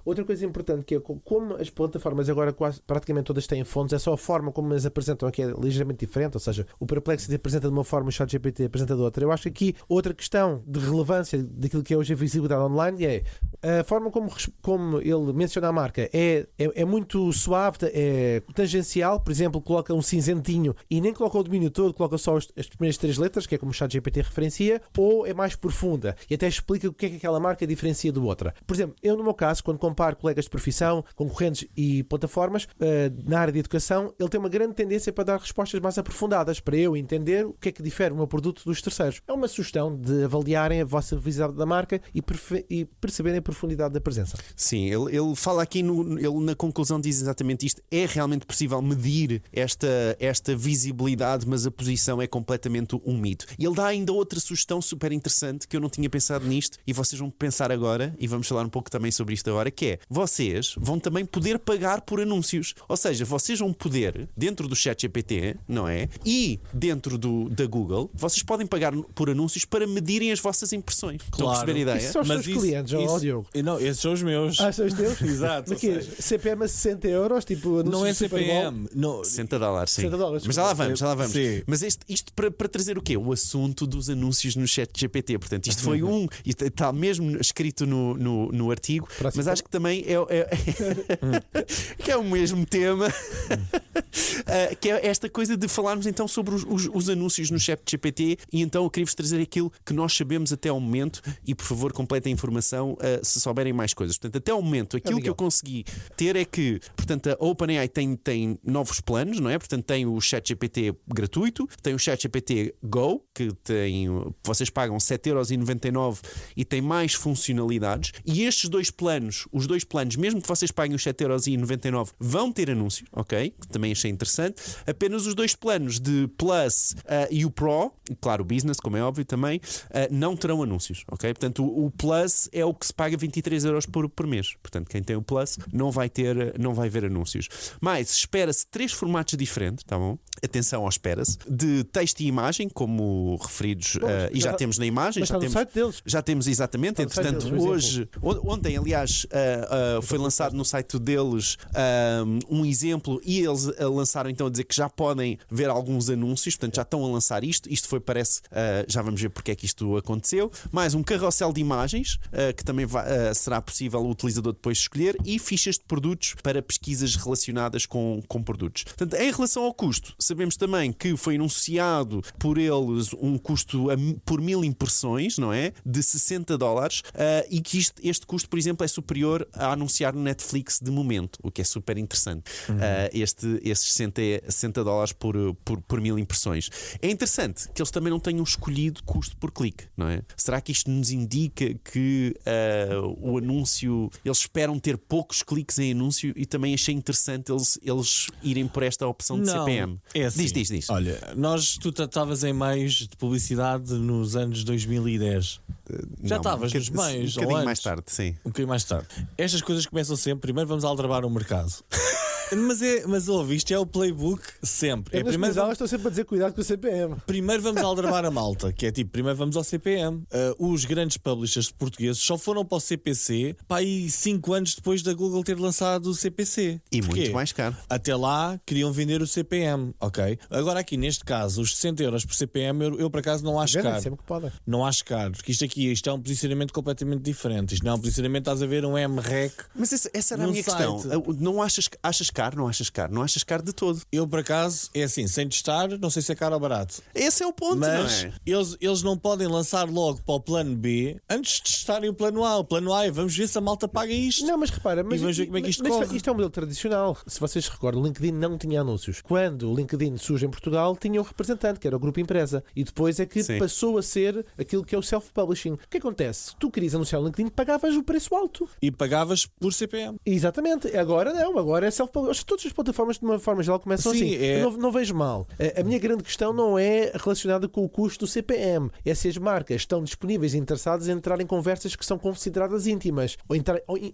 outra coisa importante, que é como as plataformas agora quase praticamente todas têm fontes, é só a forma como as apresentam aqui é ligeiramente diferente. Ou seja, o Perplexity apresenta de uma forma, o ChatGPT apresenta de outra. Eu acho que aqui outra questão de relevância daquilo que é hoje a visibilidade online é a forma como ele menciona a marca é muito suave, é tangencial. Por exemplo, coloca um cinzentinho e nem coloca o domínio todo, coloca só as primeiras 3 letras, que é como o ChatGPT referencia, ou é mais profunda e até explica o que é que aquela marca diferencia de outra. Por exemplo, eu no meu caso, quando comparo colegas de profissão, concorrentes e plataformas na área de educação, ele tem uma grande tendência para dar respostas mais aprofundadas, para eu entender o que é que difere o meu produto dos terceiros. É uma sugestão de avaliarem a vossa visibilidade da marca e perceberem a profundidade da presença. Sim, ele fala aqui, ele na conclusão diz exatamente isto: é realmente possível medir esta visibilidade, mas a posição é completamente um mito. E ele dá ainda outra sugestão super interessante, que eu não tinha pensado nisto, e vocês vão pensar agora, e vamos falar um pouco também sobre isto agora, que é, vocês vão também poder pagar por anúncios. Ou seja, vocês vão poder, dentro do ChatGPT, não é? E dentro da Google, vocês podem pagar por anúncios para medirem as vossas impressões. Estão a perceber a ideia? Isso são os teus clientes, Diogo? Não, esses são os meus. São os teus? Exato. Aqui, CPM a 60 euros, tipo, não é CPM. Não, $60, sim. $60, mas já lá vamos. Sim. Mas isto para trazer o quê? O assunto dos anúncios no ChatGPT. Portanto, isto foi isto está mesmo escrito no artigo, mas acho que também que é o mesmo tema. Que é esta coisa de falarmos então sobre os anúncios no ChatGPT. E então eu queria-vos trazer aquilo que nós sabemos até ao momento, e por favor completem a informação se souberem mais coisas. Portanto, até ao momento aquilo que eu consegui ter é que, portanto, a OpenAI tem novos planos, não é? Portanto, tem o ChatGPT gratuito, tem o ChatGPT Go, que vocês pagam €7,99 e tem mais funcionalidades, e estes os dois planos, mesmo que vocês paguem os €7,99, vão ter anúncios, ok? Que também achei interessante. Apenas os 2 planos de Plus e o Pro, claro, o Business, como é óbvio também, não terão anúncios, ok? Portanto, o Plus é o que se paga €23 por mês. Portanto, quem tem o Plus não vai ver anúncios. Mas espera-se 3 formatos diferentes, tá bom? Atenção ao espera-se, de texto e imagem, como referidos, e já temos na imagem. Mas está no site deles. Já temos exatamente. Entretanto, ontem, aliás, foi lançado no site deles um exemplo, e eles lançaram então a dizer que já podem ver alguns anúncios, portanto já estão a lançar isto. Isto parece, já vamos ver porque é que isto aconteceu. Mais um carrossel de imagens, que também será possível o utilizador depois escolher, e fichas de produtos para pesquisas relacionadas com produtos. Portanto, em relação ao custo, sabemos também que foi anunciado por eles um custo por 1000 impressões, não é? De $60, e que este custo, por exemplo, é superior a anunciar no Netflix de momento, o que é super interessante. Esses $60 por 1000 impressões. É interessante que eles também não tenham escolhido custo por clique, não é? Será que isto nos indica que o anúncio, eles esperam ter poucos cliques em anúncio? E também achei interessante eles irem por esta opção de CPM. É assim, diz. Olha, tu estavas em meios de publicidade nos anos 2010. Já estavas nos meios. Um bocadinho mais tarde, sim. Um bocadinho mais tarde. Estas coisas começam sempre. Primeiro vamos aldrabar o mercado. Mas ouviste, é o playbook sempre. Primeiro estou sempre a dizer cuidado com o CPM. Primeiro vamos aldrabar a malta, que é tipo, primeiro vamos ao CPM. Os grandes publishers portugueses só foram para o CPC para aí 5 anos depois da Google ter lançado o CPC. E porquê? muito mais caro. Até lá queriam vender o CPM, ok? Agora aqui neste caso, os €60 por CPM eu por acaso não acho caro. Sempre que podem. Não acho caro, porque isto é um posicionamento completamente diferente. Isto não é um posicionamento, estás a ver um MREC. Mas essa era a minha questão. Não achas caro? Não achas caro de todo. Eu por acaso, é assim, sem testar, não sei se é caro ou barato. Esse é o ponto, Mas não é? eles não podem lançar logo para o plano B antes de testarem o plano A. O plano A é vamos ver se a malta paga isto. Não, mas repara, E vamos ver como é que isto corre. Isto é um modelo tradicional. Se vocês se recordam, o LinkedIn não tinha anúncios. Quando o LinkedIn surge em Portugal, tinha um representante, que era o Grupo Empresa. E depois é que Sim. passou a ser aquilo que é o self-publishing. O que acontece? Tu querias anunciar no LinkedIn, pagavas o preço alto. E pagavas por CPM. Exatamente. Agora não, agora é self-publishing. Todas as plataformas, de uma forma geral, começam Sim, assim. é- Eu não vejo mal. A minha grande questão não é relacionada com o custo do CPM. É se as marcas estão disponíveis e interessadas em entrar em conversas que são consideradas íntimas.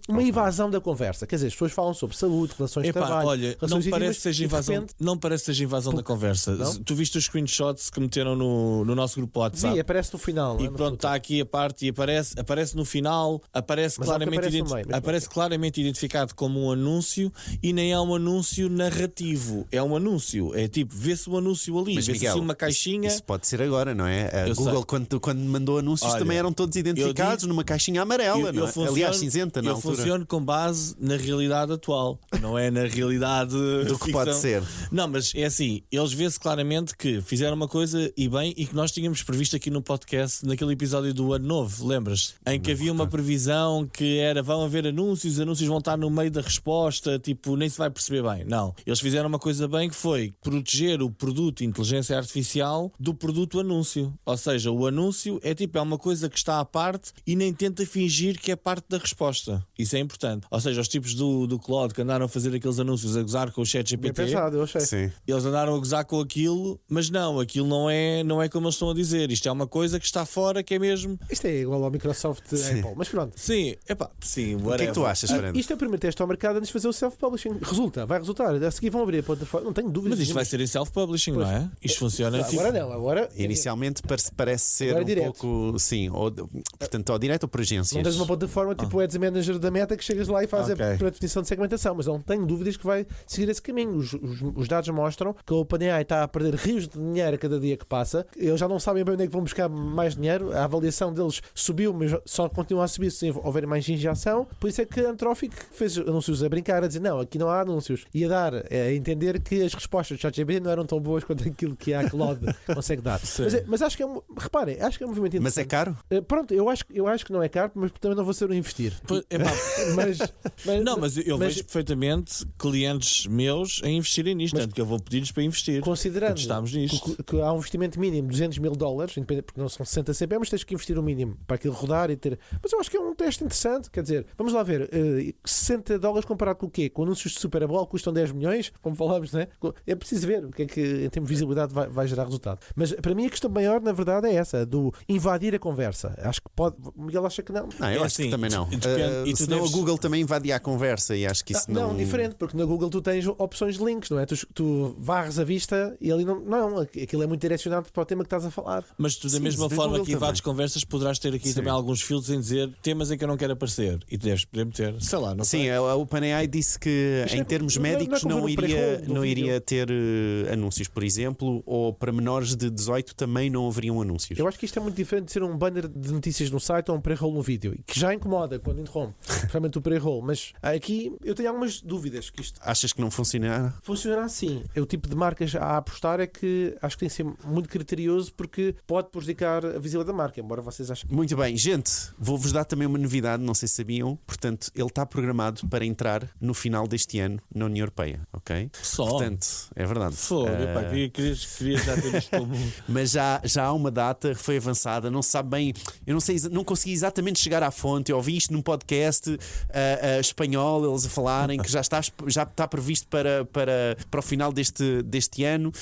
Uma invasão da conversa. Quer dizer, as pessoas falam sobre saúde, relações de Epá, trabalho. olha, não relações parece íntimas, que seja e de invasão, repente, não parece que seja invasão da conversa. Não? Tu viste os screenshots que meteram no nosso grupo WhatsApp? sim, aparece no final. não E é? No pronto, footer. está aqui a parte e aparece no final, aparece Mas há o que claramente, aparece no meio, mas aparece claramente identificado como um anúncio, e nem é um anúncio narrativo, é um anúncio. É tipo, vê-se o anúncio ali, Mas, vê-se Miguel, assim uma caixinha. Isso pode ser agora, não é? A Eu Google, quando mandou anúncios, Olha, também eram todos identificados numa caixinha amarela, não é? Aliás, cinzenta na eu altura. funciono com base na realidade atual, não é na realidade Do que ficção. pode ser. Não, mas é assim, eles vê-se claramente que fizeram uma coisa e bem, e que nós tínhamos previsto aqui no podcast, naquele episódio do Ano Novo, lembras? Em que havia uma previsão que era, vão haver anúncios, os anúncios vão estar no meio da resposta, tipo, nem se vai perceber bem. Não, eles fizeram uma coisa bem, que foi proteger o produto inteligência artificial do produto anúncio. Ou seja, o anúncio é uma coisa que está à parte e nem tenta fingir que é parte da resposta. Isso é importante. Ou seja, os tipos do Claude que andaram a fazer aqueles anúncios a gozar com o chat Bem GPT, pensado, eu achei. Sim. eles andaram a gozar com aquilo, mas não, aquilo não é como eles estão a dizer. Isto é uma coisa que está fora, que é mesmo. Isto é igual ao Microsoft Apple. Mas pronto. Sim, sim, O que é que tu achas, Fernando? Isto é o primeiro teste ao mercado antes de fazer o self-publishing. Vai resultar. A seguir vão abrir a plataforma. Não tenho dúvidas. Mas isto vai ser em self-publishing, não é? Isto funciona Agora não, agora. Inicialmente parece ser Agora é um direto. pouco, sim, portanto, ou direto ou por agências. Não tens uma plataforma tipo o Ads Manager da Meta que chegas lá e fazes Ok. a definição de segmentação, mas não tenho dúvidas que vai seguir esse caminho. Os dados mostram que a OpenAI está a perder rios de dinheiro a cada dia que passa. Eles já não sabem bem onde é que vão buscar mais dinheiro. A avaliação deles subiu, mas só continua a subir se houver mais injeção. Por isso é que a Anthropic fez anúncios a brincar, a dizer não, aqui não há anúncios. E a dar a entender que as respostas do ChatGPT não eram tão boas quanto aquilo que a Claude consegue dar. Mas acho que reparem, acho que é um movimento interessante. Mas é caro? Pronto, eu acho que não é caro, mas também não vou ser um investir. Pois, epá, mas eu vejo perfeitamente clientes meus a investirem nisto, tanto que eu vou pedir-lhes para investir. considerando Estamos nisto. que há um investimento mínimo de $200 mil, independente, porque não são 60 CP, mas tens que investir o mínimo para aquilo rodar e ter. Mas eu acho que é um teste interessante. Quer dizer, vamos lá ver, $60 comparado com o quê? Com anúncios de Super Bowl custam 10 milhões, como falámos, não é? É preciso ver o que é que, em termos de visibilidade, vai gerar resultado. Mas para mim a questão maior, na verdade, é essa, do invadir a conversa. Acho que pode. Miguel acha que não. Não, eu É acho que assim, também não. depende, e tu Senão deves- a Google também invadia a conversa e acho que isso não. Não, diferente, porque na Google tu tens opções de links, não é? Tu varres a vista e ali não, aquilo é muito direcionado para o tema que estás a falar. Mas tu, da Sim, mesma da forma Google que invades também. conversas, poderás ter aqui Sim. também alguns filtros em dizer temas em que eu não quero aparecer. E tu deves poder meter, sei lá, não Sim, sei. a OpenAI disse que Isto em em termos não é médicos como não ver um iria, pré-roll do não vídeo. iria ter anúncios, por exemplo, ou para menores de 18 também não haveriam anúncios. Eu acho que isto é muito diferente de ser um banner de notícias no site ou um pré-roll no vídeo, que já incomoda quando interrompe, realmente o pré-roll. Mas aqui eu tenho algumas dúvidas que isto Achas que não funcionará? funcionará assim. O tipo de marcas a apostar é que acho que tem que ser muito criterioso porque pode prejudicar a visibilidade da marca, embora vocês achem que Muito bem, gente, vou-vos dar também uma novidade, não sei se sabiam, portanto, ele está programado para entrar no final deste ano na União Europeia, ok? Só. Portanto, é verdade. Fogo, epá, queria já ter isto como. Mas já há uma data, foi avançada, não se sabe bem, eu não sei, não consegui exatamente chegar à fonte. Eu ouvi isto num podcast espanhol, eles a falarem que já está previsto para o final deste ano.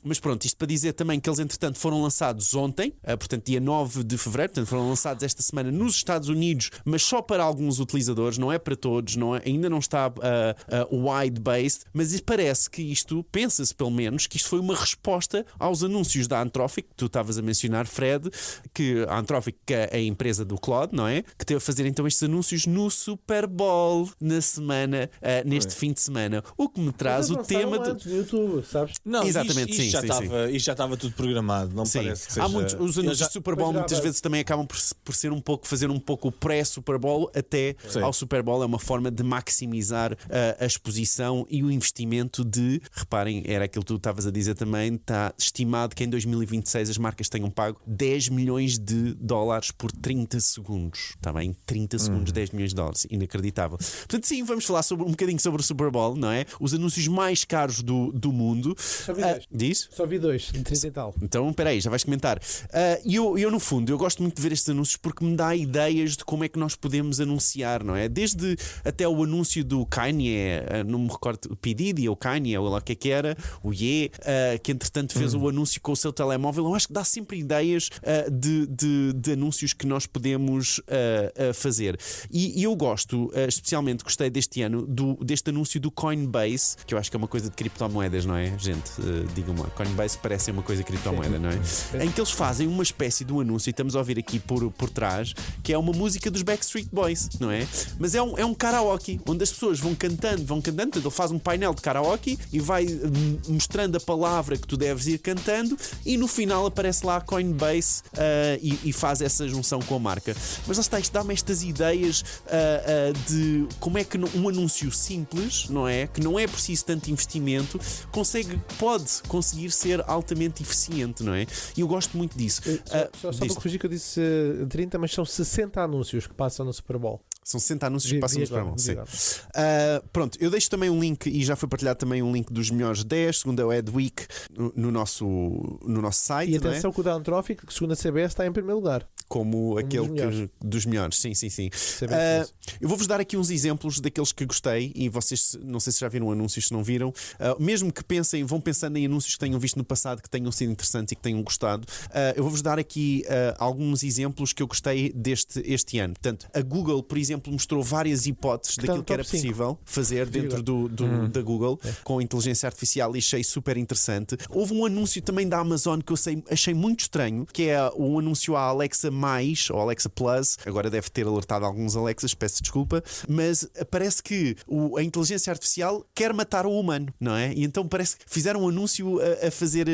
Mas pronto, isto para dizer também que eles entretanto foram lançados ontem, portanto dia 9 de fevereiro, portanto foram lançados esta semana nos Estados Unidos, mas só para alguns utilizadores, não é para todos, ainda não está wide-based, mas parece que isto, pensa-se pelo menos, que isto foi uma resposta aos anúncios da Anthropic, que tu estavas a mencionar, Fred, que a Anthropic é a empresa do Claude, não é? Que teve a fazer então estes anúncios no Super Bowl na semana, neste fim de semana. O que me traz o tema do YouTube, sabes? Não, Exatamente, isto sim, já sim, estava, isto já estava tudo programado, não me Sim, parece que seja. há muitos, os anúncios Já- do Super Bowl Pois já, muitas mas- vezes também acabam por ser um pouco, fazer um pouco o pré-Super Bowl até Sim. ao Super Bowl. É uma forma de maximizar a exposição e o investimento de, reparem, era aquilo que tu estavas a dizer também, está estimado que em 2026 as marcas tenham pago 10 milhões de dólares por 30 segundos. Está bem? 30 segundos, 10 milhões de dólares. Inacreditável. Portanto, sim, vamos falar um bocadinho sobre o Super Bowl, não é? Os anúncios mais caros do mundo. Só vi dois. Diz? Só vi 2, de 30 e tal. Então, espera aí, já vais comentar. E eu, no fundo, eu gosto muito de ver estes anúncios porque me dá ideias de como é que nós podemos anunciar, não é? Desde até o anúncio do Kanye, não me recordo, o P. Diddy ou Kanye, ou lá o que era, o Ye, que entretanto fez o anúncio com o seu telemóvel. Eu acho que dá sempre ideias de anúncios que nós podemos fazer. E eu gosto, especialmente gostei deste ano, deste anúncio do Coinbase, que eu acho que é uma coisa de criptomoedas, não é? Gente, digam-me lá, Coinbase parece ser uma coisa de criptomoeda, não é? Em que eles fazem uma espécie de um anúncio, e estamos a ouvir aqui por trás, que é uma música dos Backstreet Boys, não é? Mas é um karaoke, onde as pessoas vão cantando, portanto, ele faz um painel de karaoke e vai mostrando a palavra que tu deves ir cantando, e no final aparece lá a Coinbase e faz essa junção com a marca. Mas lá está, isto dá-me estas ideias de como é que um anúncio simples, não é? Que não é preciso tanto investimento, pode conseguir ser altamente eficiente, não é? E eu gosto muito disso. Só Diz- para corrigir que eu disse 30, mas são 60 anúncios que passam no Super Bowl. São 60 anúncios que passam no Super Bowl. Vi Sim. agora. Pronto, eu deixo também um link, e já foi partilhado também um link dos melhores 10, segundo a Adweek, no nosso site, E não é? atenção que o da Anthropic, que segundo a CBS, está em primeiro lugar. Como aquele dos melhores. dos melhores. Sim, sim, sim. CBS. Eu vou-vos dar aqui uns exemplos daqueles que gostei, e vocês, não sei se já viram anúncios, se não viram, mesmo que vão pensando em anúncios que tenham visto no passado, que tenham sido interessantes e que tenham gostado. Eu vou-vos dar aqui alguns exemplos que eu gostei este ano. Portanto, a Google, por exemplo, mostrou várias hipóteses está daquilo no que era top 5. possível fazer dentro da Google com inteligência artificial, e achei super interessante. Houve um anúncio também da Amazon que eu achei muito estranho, que é um anúncio à Alexa Mais, ou Alexa Plus. Agora deve ter alertado alguns Alexas, peço desculpa, mas parece que a inteligência artificial quer matar o humano, não é? E então parece que fizeram um anúncio a fazer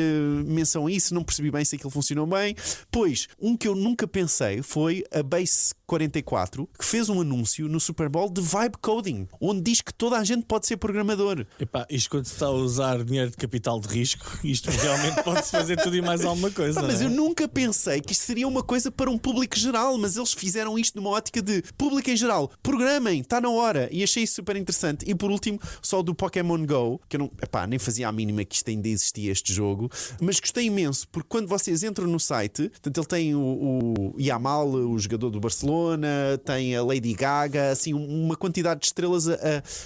menção a isso, não percebi bem se aquilo funcionou bem. Pois, um que eu nunca pensei foi a Base 44, que fez um anúncio no Super Bowl de vibe coding, onde diz que toda a gente pode ser programador. Epá, isto quando se está a usar dinheiro de capital de risco, isto realmente pode-se fazer tudo e mais alguma coisa. Mas não eu é? nunca pensei que isto seria uma coisa para um público geral, mas eles fizeram isto numa ótica de público em geral. Programem, está na hora. E achei isso super interessante. E por último, só do Pokémon Go, que eu nem fazia a mínima que isto ainda existia, este jogo, mas gostei imenso, porque quando vocês entram no site, portanto, ele tem o Yamal, o jogador do Barcelona, tem a Lady Gaga, assim, uma quantidade de estrelas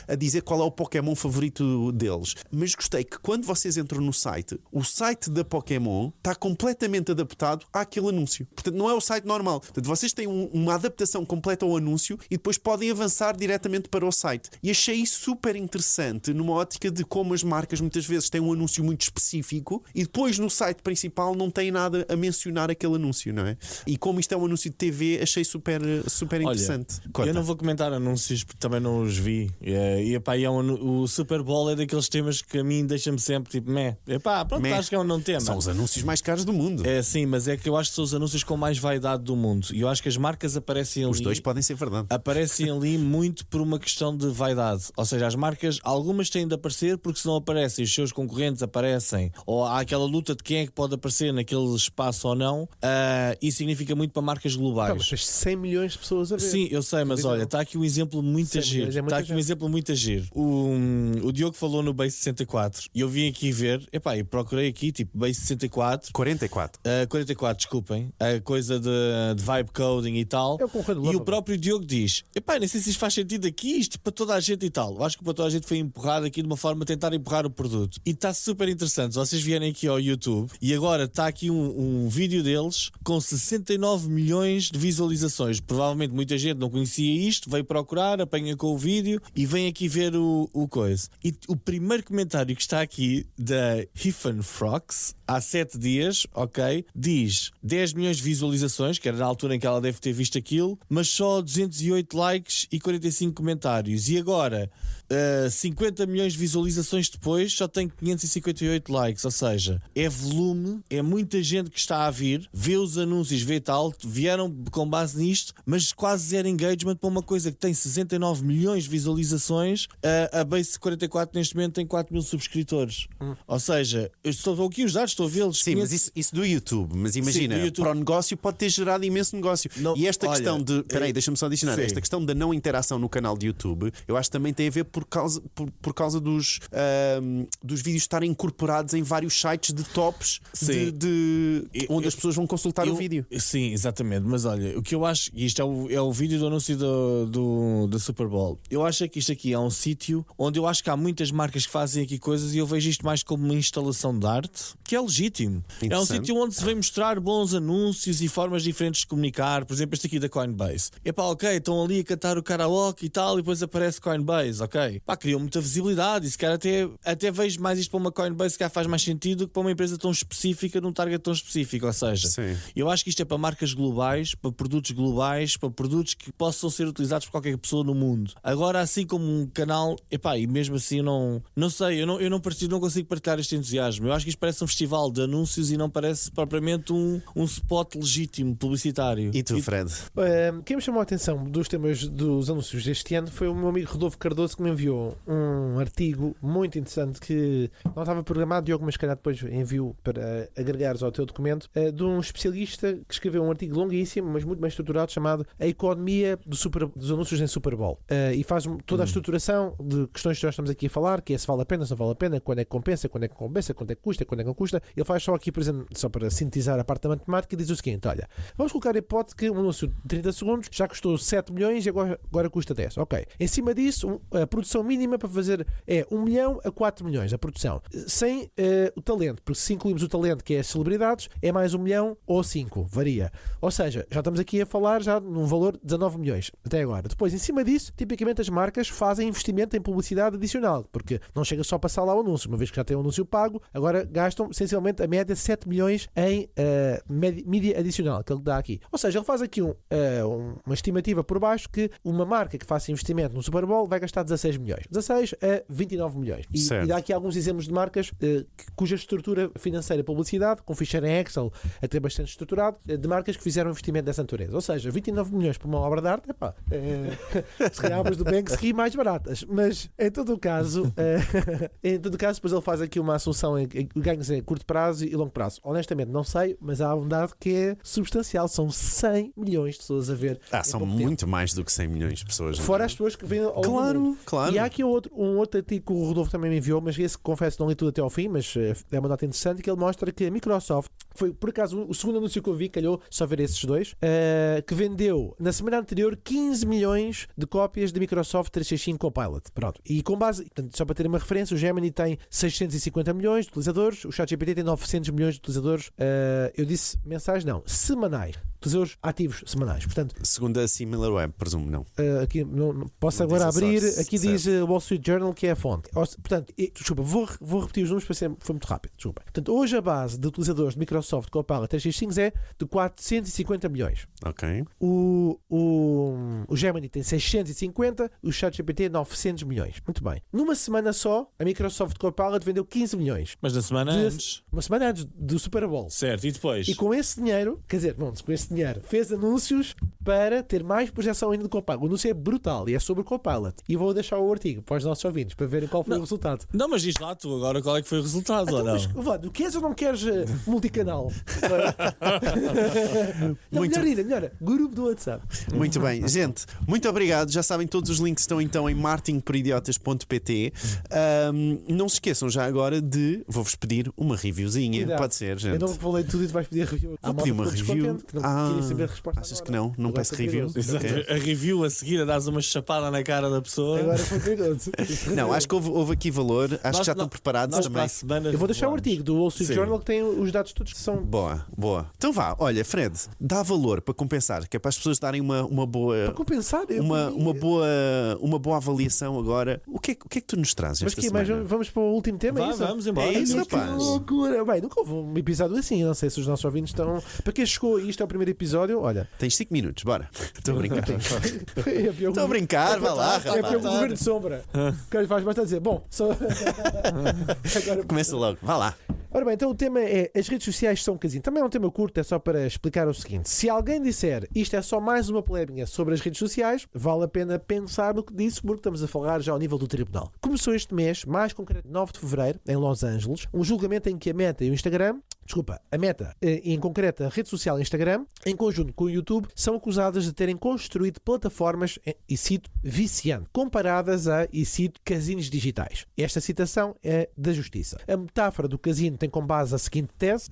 a dizer qual é o Pokémon favorito deles. Mas gostei que quando vocês entram no site, o site da Pokémon está completamente adaptado àquele anúncio. Portanto, não é o site normal. Portanto, vocês têm uma adaptação completa ao anúncio e depois podem avançar diretamente para o site. E achei isso super interessante numa ótica de como as marcas muitas vezes têm um anúncio muito específico e depois no site principal não tem nada a mencionar aquele anúncio, não é? E como isto é um anúncio de TV, achei super Olha, interessante. Conta. Eu não vou comentar anúncios porque também não os vi. Epá, o Super Bowl é daqueles temas que a mim deixa-me sempre tipo, epá, pronto, Meh. acho que é um não tema. São os anúncios mais caros do mundo. É sim, mas é que eu acho que são os anúncios com mais vaidade do mundo. E eu acho que as marcas aparecem ali. Os dois podem ser verdade. Aparecem ali muito por uma questão de vaidade. Ou seja, as marcas, algumas têm de aparecer porque se não aparecem, os seus concorrentes aparecem, ou há aquela luta de quem é que pode aparecer naquele espaço ou não. Isso significa muito para marcas globais. Mas tens 100 milhões de pessoas a ver. Sim, eu sei, mas olha, está aqui um exemplo muito 100 giro. milhões é muita Está aqui um gente. exemplo muito giro. O Diogo falou no Base 64 e eu vim aqui ver, epá, e procurei aqui, tipo, Base 64. 44. 44, desculpem, a coisa de vibe coding e tal. É o concorrente do E o Lava. próprio Diogo diz: epá, nem sei se isto faz sentido aqui, isto para toda a gente e tal. Eu acho que para toda a gente foi empurrado aqui de uma forma a tentar empurrar o produto. E está super interessante. Se vocês vierem aqui ao YouTube e agora está aqui um vídeo deles com 69 milhões de visualizações. Provavelmente muita gente não conhecia isto, veio procurar, apanha com o vídeo e vem aqui ver o coisa. E o primeiro comentário que está aqui da Hiffen Frox, há 7 dias, ok, diz 10 milhões de visualizações, que era na altura em que ela deve ter visto aquilo, mas só 208 likes e 45 comentários. E agora, 50 milhões de visualizações depois, só tem 558 likes. Ou seja, é volume, é muita gente que está a vir, vê os anúncios, vê tal, vieram com base nisto, mas quase zero engagement para uma coisa que tem 69 milhões de visualizações. A Base 44 neste momento tem 4 mil subscritores. Ou seja, eu estou aqui os dados, estou a vê-los. Sim, mas isso do YouTube. Mas imagina, Sim, do YouTube. para o negócio pode ter gerado imenso negócio. Não, e esta olha, questão de. Peraí, deixa-me só adicionar. sim. Esta questão da não interação no canal de YouTube, eu acho que também tem a ver por causa dos vídeos estarem incorporados em vários sites de tops Sim. onde as pessoas vão consultar o vídeo. Sim, exatamente. Mas olha, o que eu acho, e isto é o vídeo do anúncio do Super Bowl. Eu acho que isto aqui é um sítio onde eu acho que há muitas marcas que fazem aqui coisas e eu vejo isto mais como uma instalação de arte, que é legítimo. É um Interessante. sítio onde se vem mostrar bons anúncios e formas diferentes de comunicar. Por exemplo, este aqui da Coinbase. Epá, ok, estão ali a cantar o karaoke e tal, e depois aparece Coinbase, ok. Pá, criou muita visibilidade e se calhar até vejo mais isto para uma Coinbase que faz mais sentido que para uma empresa tão específica, num target tão específico. Ou seja, Sim. eu acho que isto é para marcas globais, para produtos globais, para produtos que possam ser utilizados por qualquer pessoa no mundo. Agora, assim como um canal, epá, e mesmo assim não sei, eu não consigo partilhar este entusiasmo. Eu acho que isto parece um festival de anúncios e não parece propriamente um spot legítimo publicitário. E tu, Fred? Quem me chamou a atenção dos temas dos anúncios deste ano foi o meu amigo Rodolfo Cardoso, que me enviou um artigo muito interessante que não estava programado, Diogo, mas se calhar depois envio para agregares ao teu documento, de um especialista que escreveu um artigo longuíssimo, mas muito bem estruturado, chamado A Economia dos Anúncios em Super Bowl. E faz toda a estruturação de questões que nós estamos aqui a falar, que é se vale a pena, se não vale a pena, quando é que compensa, quando é que compensa, quanto é que custa, quando é que não custa. Ele faz só aqui, por exemplo, só para sintetizar a parte da matemática, e diz o seguinte: olha, vamos colocar a hipótese que um anúncio de 30 segundos já custou 7 milhões e agora custa 10. Ok. Em cima disso, a produção mínima para fazer é 1 milhão a 4 milhões, a produção. Sem o talento, porque se incluímos o talento, que é as celebridades, é mais 1 milhão ou 5, varia. Ou seja, já estamos aqui a falar já num valor de 19 milhões até agora. Depois, em cima disso, tipicamente as marcas fazem investimento em publicidade adicional, porque não chega só a passar lá o anúncio, uma vez que já tem o anúncio pago, agora gastam essencialmente a média 7 milhões em mídia adicional, que ele dá aqui. Ou seja, ele faz aqui uma estimativa por baixo que uma marca que faça investimento no Super Bowl vai gastar 16 milhões. 16 a 29 milhões. E dá aqui alguns exemplos de marcas cuja estrutura financeira e publicidade, com ficheiro em Excel até bastante estruturado, de marcas que fizeram investimento dessa natureza. Ou seja, 29 milhões para uma obra de arte, se calhar obras do Banksy mais baratas. Mas em todo o caso, depois ele faz aqui uma assunção em ganhos a curto prazo e longo prazo. Honestamente, não sei, mas há um dado que é substancial. São 100 milhões de pessoas a ver. São muito mais do que 100 milhões de pessoas. Fora as pessoas que vêm ao mundo. Claro. E há aqui um outro artigo que o Rodolfo também me enviou, mas esse, confesso, não li tudo até ao fim, mas é uma nota interessante, que ele mostra que a Microsoft foi, por acaso, o segundo anúncio que eu vi, calhou só ver esses dois, que vendeu na semana anterior 15 milhões de cópias de Microsoft 365 Copilot. Pronto. E com base, portanto, só para ter uma referência, o Gemini tem 650 milhões de utilizadores, o ChatGPT tem 900 milhões de utilizadores, eu disse mensais, não, semanais. utilizadores ativos semanais. Portanto, Segundo a SimilarWeb, presumo, não. aqui não posso Não agora diz a abrir. source, Aqui certo. diz Wall Street Journal, que é a fonte. Portanto, desculpa, vou repetir os números para ser foi muito rápido. Desculpa. Portanto, hoje a base de utilizadores de Microsoft Copilot 365 é de 450 milhões. Ok. O Gemini tem 650, o ChatGPT 900 milhões. Muito bem. Numa semana só, a Microsoft Copilot vendeu 15 milhões. Mas na semana antes. Uma semana antes do Super Bowl. Certo, e depois? E com esse dinheiro, quer dizer, com esse dinheiro, fez anúncios para ter mais projeção ainda do Copilot. O anúncio é brutal e é sobre o Copilot. E vou deixar o artigo para os nossos ouvintes para verem qual foi o resultado. Não, mas diz lá tu agora qual é que foi o resultado, ou não? Mas, Vlad, queres ou não queres multicanal? Não, Muito- melhor, grupo do WhatsApp. Muito bem, gente, muito obrigado. Já sabem, todos os links estão então em marketingporidiotas.pt. Não se esqueçam já agora de vos pedir uma reviewzinha. Cuidado. Pode ser, Eu gente. não falei tudo e tu vais pedir review. Há Vou malta pedir uma que ficou review. descontente, que não queria saber a resposta Achas agora. que não? Não Agora peço foi review? perigoso. Ok. A review a seguir a dás uma chapada na cara da pessoa. Agora foi perigoso. Não, acho que houve aqui valor. Acho Nós- que já estão nós- preparados nós também. para a semana Eu vou deixar o revelamos. artigo do Wall Street Sim. Journal que tem os dados todos que são. Boa, boa. Então vá, olha, Fred, dá valor para compensar, que é para as pessoas darem uma boa. Para compensar. Uma boa avaliação agora. O que é que tu nos trazes Mas esta que mais semana? vamos para o último tema? Vá, é isso? vamos embora. É isso, Ai, que rapaz. loucura! Bem, nunca houve um episódio assim. Não sei se os nossos ouvintes estão. Para quem chegou e isto é o primeiro episódio, olha. Tens 5 minutos, bora. Estou a brincar. É pior Estou a brincar, vá lá, É pior que o rapaz. governo de sombra. O cara faz bastante dizer. Bom, só. Agora, Começa logo, vá lá. ora bem, então o tema é as redes sociais são um casinho. Também é um tema curto, é só para explicar o seguinte. Se alguém disser isto é só mais uma polémica sobre as redes sociais, vale a pena pensar no que disse, porque estamos a falar já ao nível do tribunal. Começou este mês, mais concreto 9 de fevereiro, em Los Angeles, um julgamento em que a Meta e o Instagram, a Meta, em concreto a rede social Instagram, em conjunto com o YouTube, são acusadas de terem construído plataformas, e cito, viciante, comparadas a, e cito, casinos digitais. Esta citação é da Justiça. A metáfora do casino tem como base a seguinte tese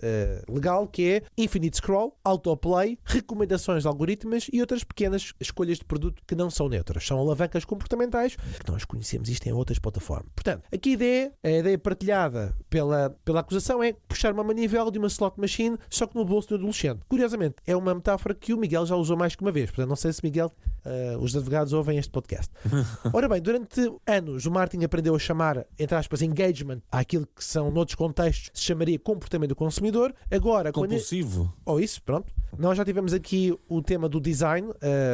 legal, que é infinite scroll, autoplay, recomendações de algoritmos e outras pequenas escolhas de produto que não são neutras. São alavancas comportamentais que nós conhecemos isto em outras plataformas. Portanto, aqui a ideia partilhada pela acusação é puxar uma manivela de uma slot machine, só que no bolso do adolescente. Curiosamente, é uma metáfora que o Miguel já usou mais que uma vez. Portanto, não sei se Miguel, os advogados ouvem este podcast. Ora bem, durante anos o marketing aprendeu a chamar, entre aspas, engagement àquilo que são, noutros contextos, se chamaria comportamento do consumidor. Agora, Compulsivo. ou isso, pronto. Nós já tivemos aqui o tema do design,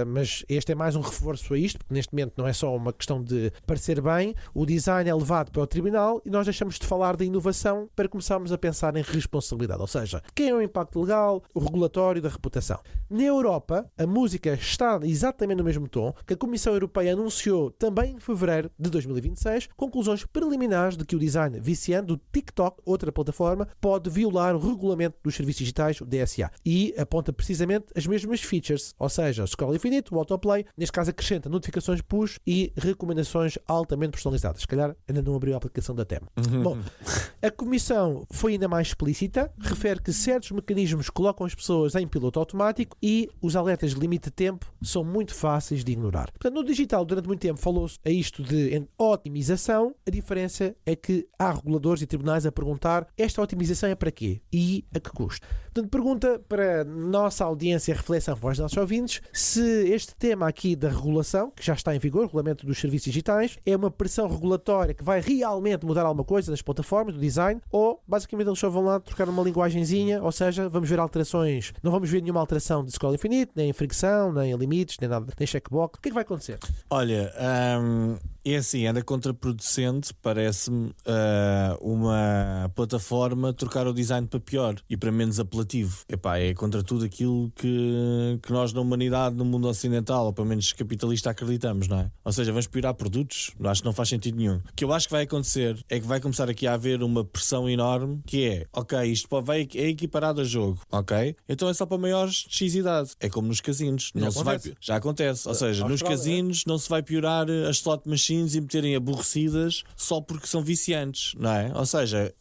mas este é mais um reforço a isto, porque neste momento não é só uma questão de parecer bem. O design é levado para o tribunal e nós deixamos de falar da inovação para começarmos a pensar em responsabilidade. Ou seja, quem é o impacto legal, o regulatório da reputação. Na Europa, a música está exatamente no mesmo tom que a Comissão Europeia anunciou também em fevereiro de 2026, conclusões preliminares de que o design viciante do TikTok, outra plataforma, pode violar o regulamento dos serviços digitais, o DSA, e aponta precisamente as mesmas features, ou seja, o scroll infinito, o autoplay, neste caso acrescenta notificações push e recomendações altamente personalizadas. Se calhar ainda não abriu a aplicação da Tema. Bom, a Comissão foi ainda mais explícita, refere que certos mecanismos colocam as pessoas em piloto automático e os alertas de limite de tempo são muito fáceis de ignorar. Portanto, no digital, durante muito tempo falou-se a isto de otimização. A diferença é que há reguladores e tribunais a perguntar esta otimização é para quê e a que custo. Portanto, pergunta para a nossa audiência, reflexão para os nossos ouvintes, se este tema aqui da regulação, que já está em vigor, o regulamento dos serviços digitais, é uma pressão regulatória que vai realmente mudar alguma coisa nas plataformas, do design, ou basicamente eles só vão lá trocar uma linguagenzinha, ou seja, vamos ver alterações, não vamos ver nenhuma alteração de scroll infinito, nem fricção, nem limites, nem nada, nem checkbox. O que é que vai acontecer? Olha, é assim, era contraproducente, parece-me, uma plataforma trocar o design para pior e para menos apelativo. Epá, é contra tudo aquilo que nós na humanidade, no mundo ocidental, ou pelo menos capitalista, acreditamos, não é? Ou seja, vamos piorar produtos? Acho que não faz sentido nenhum. O que eu acho que vai acontecer é que vai começar aqui a haver uma pressão enorme, que é, ok, isto é equiparado a jogo, ok? Então é só para maiores de X idade. É como nos casinos. Já acontece. Ou seja, nos casinos não se vai piorar as slot machines machines e meterem aborrecidas só porque são viciantes, não é? Ou seja,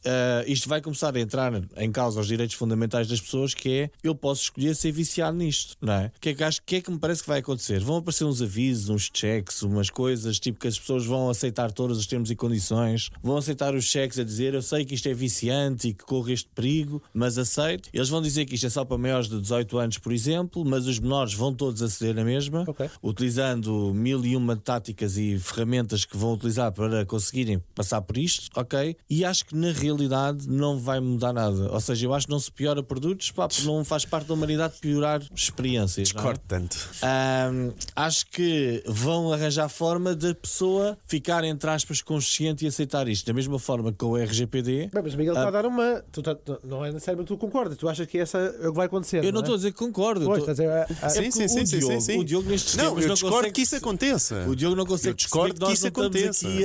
isto vai começar a entrar em causa os direitos fundamentais das pessoas, que é, eu posso escolher ser viciado nisto, não é? O que é que me parece que vai acontecer? Vão aparecer uns avisos, uns checks, umas coisas, tipo que as pessoas vão aceitar todos os termos e condições, vão aceitar os cheques a dizer, eu sei que isto é viciante e que corre este perigo, mas aceito. Eles vão dizer que isto é só para maiores de 18 anos, por exemplo, mas os menores vão todos aceder na mesma, utilizando 1001 táticas e ferramentas que vão utilizar para conseguirem passar por isto, ok? E acho que na realidade não vai mudar nada. Ou seja, eu acho que não se piora produtos, pá, porque não faz parte da humanidade piorar experiências. Discordo tanto. Acho que vão arranjar forma da pessoa ficar, entre aspas, consciente e aceitar isto. Da mesma forma que com o RGPD. Bem, mas Miguel está a dar uma. Não é necessariamente tu concordas, tu achas que essa é o que vai acontecer. Eu não estou a dizer que concordo. Pois, estás Sim. O Diogo nestes não, temas eu não discordo consegue, que isso aconteça. O Diogo não consegue discordo que isso aconteça. Aqui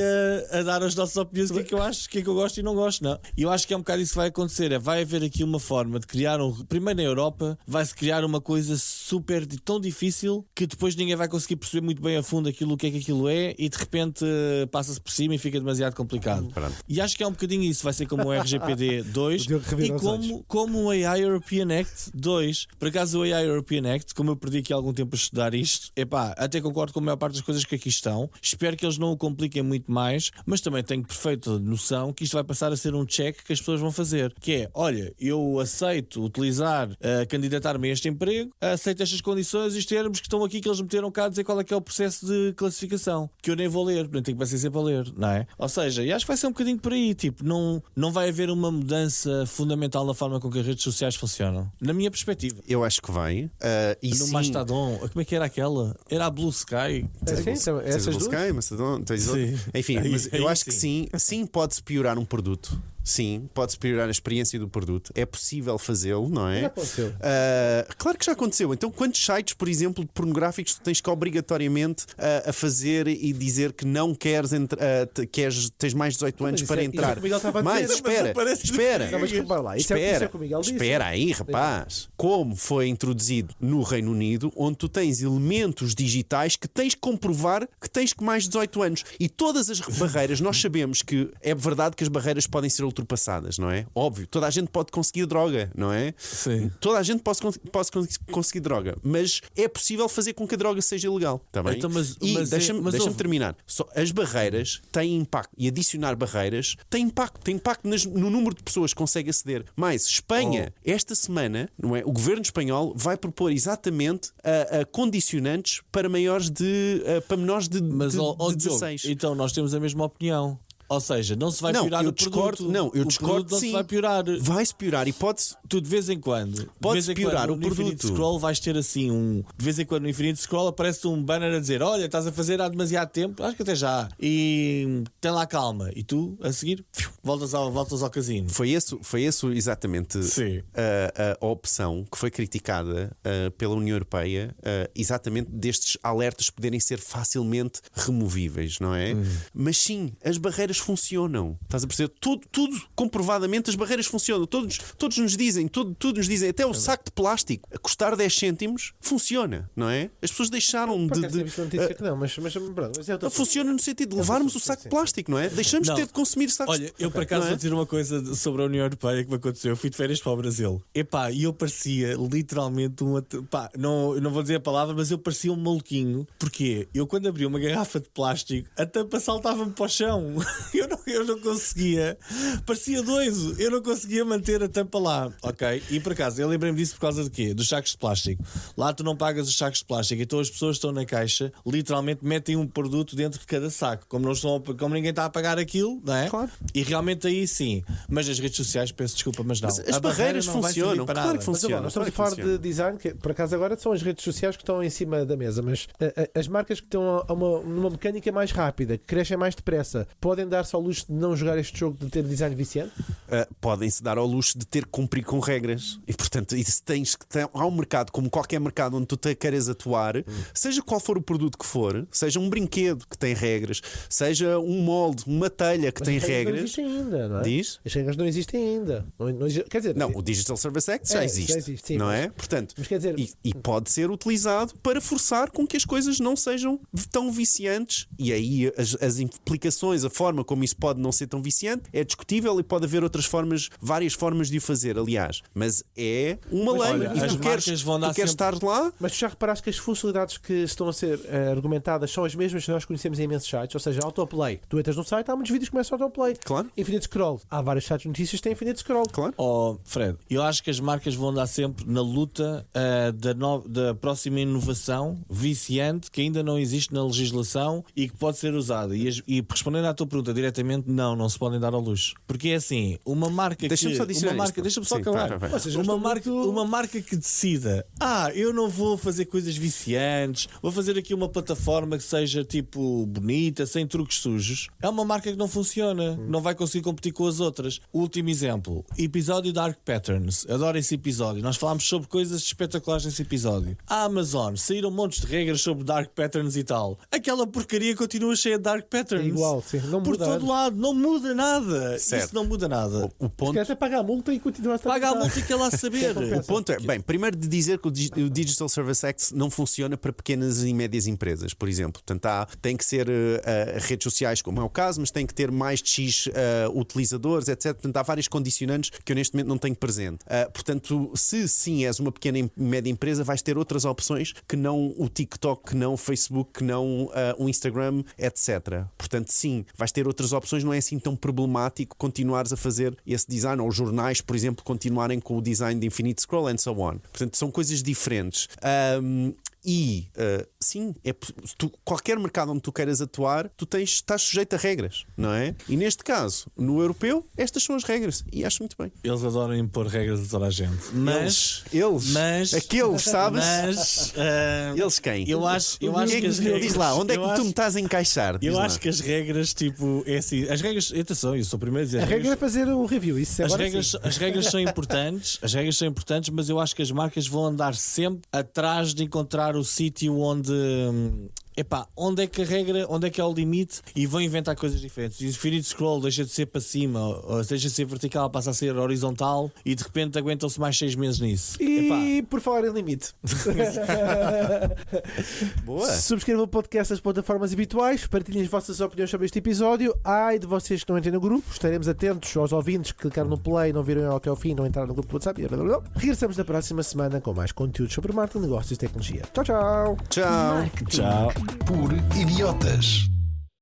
a dar as nossas opiniões, o que é que eu acho, o que é que eu gosto e não gosto, não. E eu acho que é um bocado isso que vai acontecer. Vai haver aqui uma forma de criar primeiro na Europa, vai-se criar uma coisa super tão difícil que depois ninguém vai conseguir perceber muito bem a fundo o que é que aquilo é, e de repente passa-se por cima e fica demasiado complicado. E acho que é um bocadinho isso. Vai ser como o RGPD 2 e como o AI European Act 2. Por acaso o AI European Act, como eu perdi aqui algum tempo a estudar isto, até concordo com a maior parte das coisas que aqui estão. Espero que eles não o compliquem muito mais, mas também tenho perfeita noção que isto vai passar a ser um check que as pessoas vão fazer, que é, olha, eu aceito utilizar, candidatar-me a este emprego, aceito estas condições e os termos que estão aqui, que eles meteram cá a dizer qual é que é o processo de classificação, que eu nem vou ler, nem tenho que ser sempre a ler, não é? Ou seja, e acho que vai ser um bocadinho por aí, tipo, não vai haver uma mudança fundamental na forma com que as redes sociais funcionam, na minha perspectiva. Eu acho que vai. E no sim, Mastodon, como é que era aquela? Era a Blue Sky. essas Sky, Mastodon, enfim, mas eu acho que sim, pode-se piorar um produto. Sim, pode-se piorar a experiência do produto. É possível fazê-lo, não é? Já aconteceu. Claro que já aconteceu. Então, quantos sites, por exemplo, pornográficos tu tens que obrigatoriamente a fazer e dizer que não queres tens mais de 18 anos para entrar? Mas espera. Não, mas repara lá, isso é o que o Miguel disse. Espera aí, rapaz. Como foi introduzido no Reino Unido, onde tu tens elementos digitais que tens que comprovar que tens mais de 18 anos. E todas as barreiras, nós sabemos que é verdade que as barreiras podem ser ultrapassadas, não é? Óbvio, toda a gente pode conseguir droga, não é? Sim. Toda a gente pode conseguir droga, mas é possível fazer com que a droga seja ilegal, tá bem? Então, deixa-me terminar. As barreiras têm impacto, e adicionar barreiras tem impacto no número de pessoas que consegue aceder. Mas Espanha, esta semana, não é? O governo espanhol vai propor exatamente condicionantes para menores de 16. Diogo, então nós temos a mesma opinião. Ou seja, não se vai piorar o produto. Eu discordo, não sim. se vai piorar. Vai-se piorar e pode-se. Tu de vez em quando Pode-se piorar o no Infinite produto. Scroll vais ter assim de vez em quando no Infinite Scroll aparece um banner a dizer: olha, estás a fazer há demasiado tempo, acho que até já, e tem lá calma. E tu, a seguir, voltas ao casino. Foi isso exatamente Sim. a opção que foi criticada pela União Europeia, exatamente destes alertas poderem ser facilmente removíveis, não é? Mas sim, as barreiras funcionam. Estás a perceber? Tudo comprovadamente as barreiras funcionam. Todos nos dizem, tudo nos dizem, até o saco de plástico a custar 10 cêntimos funciona, não é? As pessoas deixaram funciona no sentido de levarmos o saco de plástico, não é? Deixamos de ter de consumir sacos. Olha, eu por acaso vou dizer uma coisa sobre a União Europeia que me aconteceu. Eu fui de férias para o Brasil. E eu parecia literalmente não vou dizer a palavra, mas eu parecia um maluquinho. Porquê? Eu quando abri uma garrafa de plástico, a tampa saltava-me para o chão. Eu não conseguia. Parecia doido. Eu não conseguia manter a tampa lá. Ok? E por acaso, eu lembrei-me disso por causa de quê? Dos sacos de plástico. Lá tu não pagas os sacos de plástico. Então as pessoas estão na caixa, literalmente metem um produto dentro de cada saco. Como ninguém está a pagar aquilo, não é? Claro. E realmente aí sim. Mas nas redes sociais, peço desculpa, mas não. Mas as barreiras funcionam. Claro que funcionam. Nós estamos a falar de design, que por acaso agora são as redes sociais que estão em cima da mesa, mas as marcas que estão numa mecânica mais rápida, que crescem mais depressa, podem dar dar-se ao luxo de não jogar este jogo de ter design viciante? Podem-se dar ao luxo de ter que cumprir com regras. E portanto, há um mercado, como qualquer mercado onde tu te queres atuar, seja qual for o produto que for, seja um brinquedo que tem regras, seja um molde, uma telha que tem As regras não regras. existem ainda, não é? Diz? As regras não existem ainda. Quer dizer, Não, o Digital Service Act já existe, sim, não mas- é? Portanto, mas quer dizer- e pode ser utilizado para forçar com que as coisas não sejam tão viciantes. E aí as implicações, a forma como isso pode não ser tão viciante é discutível e pode haver outras formas, várias formas de o fazer, aliás. Mas é uma Mas lei olha, e as tu queres marcas vão dar estar lá. Mas tu já reparaste que as funcionalidades que estão a ser argumentadas são as mesmas que nós conhecemos em imensos sites, ou seja, autoplay. Tu entras num site, há muitos vídeos que começam autoplay. Claro. Infinite scroll. Há vários sites de notícias que têm infinite scroll. Claro. Oh, Fred, eu acho que as marcas vão andar sempre na luta da próxima inovação viciante que ainda não existe na legislação e que pode ser usada. E respondendo à tua pergunta diretamente, não se podem dar ao luxo. Porque é assim, uma marca Deixa-me que. só adicionar Uma marca, isto. deixa-me só Sim, acabar. vai. Ou seja, Uma marca que decida, eu não vou fazer coisas viciantes, vou fazer aqui uma plataforma que seja tipo bonita, sem truques sujos. É uma marca que não funciona, não vai conseguir competir com as outras. Último exemplo, episódio Dark Patterns. Adoro esse episódio. Nós falámos sobre coisas espetaculares nesse episódio. A Amazon saíram montes de regras sobre Dark Patterns e tal. Aquela porcaria continua cheia de Dark Patterns. É igual, sim. Não Por muda todo nada. lado, não muda nada. Certo. Isso não muda nada. O ponto. Quer até pagar a multa e continuar a Paga a multa e quer lá saber. O ponto é, bem, primeiro de dizer que o Digital Service Act não funciona para pequenas e médias empresas, por exemplo. Portanto, tem que ser redes sociais, como é o caso, mas tem que ter mais de X utilizadores, etc. Portanto, há vários condicionantes que eu neste momento não tenho presente. Portanto, se sim és uma pequena e média empresa, vais ter outras opções que não o TikTok, que não o Facebook, que não o Instagram, etc. Portanto, sim, vais ter outras opções, não é assim tão problemático continuares a fazer esse design, ou os jornais, por exemplo, continuarem com o design de Infinite Scroll and so on. Portanto, são coisas diferentes. Sim, qualquer mercado onde tu queiras atuar, estás sujeito a regras, não é? E neste caso, no europeu, estas são as regras e acho muito bem. Eles adoram impor regras a toda a gente. Mas aqueles, sabes? Mas Eles quem? eu acho que as regras. Diz lá, onde é que tu me estás a encaixar? Diz Eu lá. acho que as regras, tipo, é assim. As regras, atenção, eu sou o primeiro a dizer. A regra é fazer um review. Isso é As agora regras, sim. as regras são importantes, mas eu acho que as marcas vão andar sempre atrás de encontrar o sítio onde onde é que a regra, onde é que é o limite, e vão inventar coisas diferentes. E o Infinite Scroll deixa de ser para cima, ou deixa de ser vertical, passa a ser horizontal, e de repente aguentam-se mais 6 meses nisso. E por falar em limite, Boa. subscrevam o podcast nas plataformas habituais, partilhem as vossas opiniões sobre este episódio. Ai de vocês que não entrem no grupo, estaremos atentos aos ouvintes que clicaram no play, não viram até ao fim, não entraram no grupo do WhatsApp. Regressamos na próxima semana com mais conteúdos sobre marketing, negócios e tecnologia. Tchau, tchau. Tchau. Tchau. Por idiotas.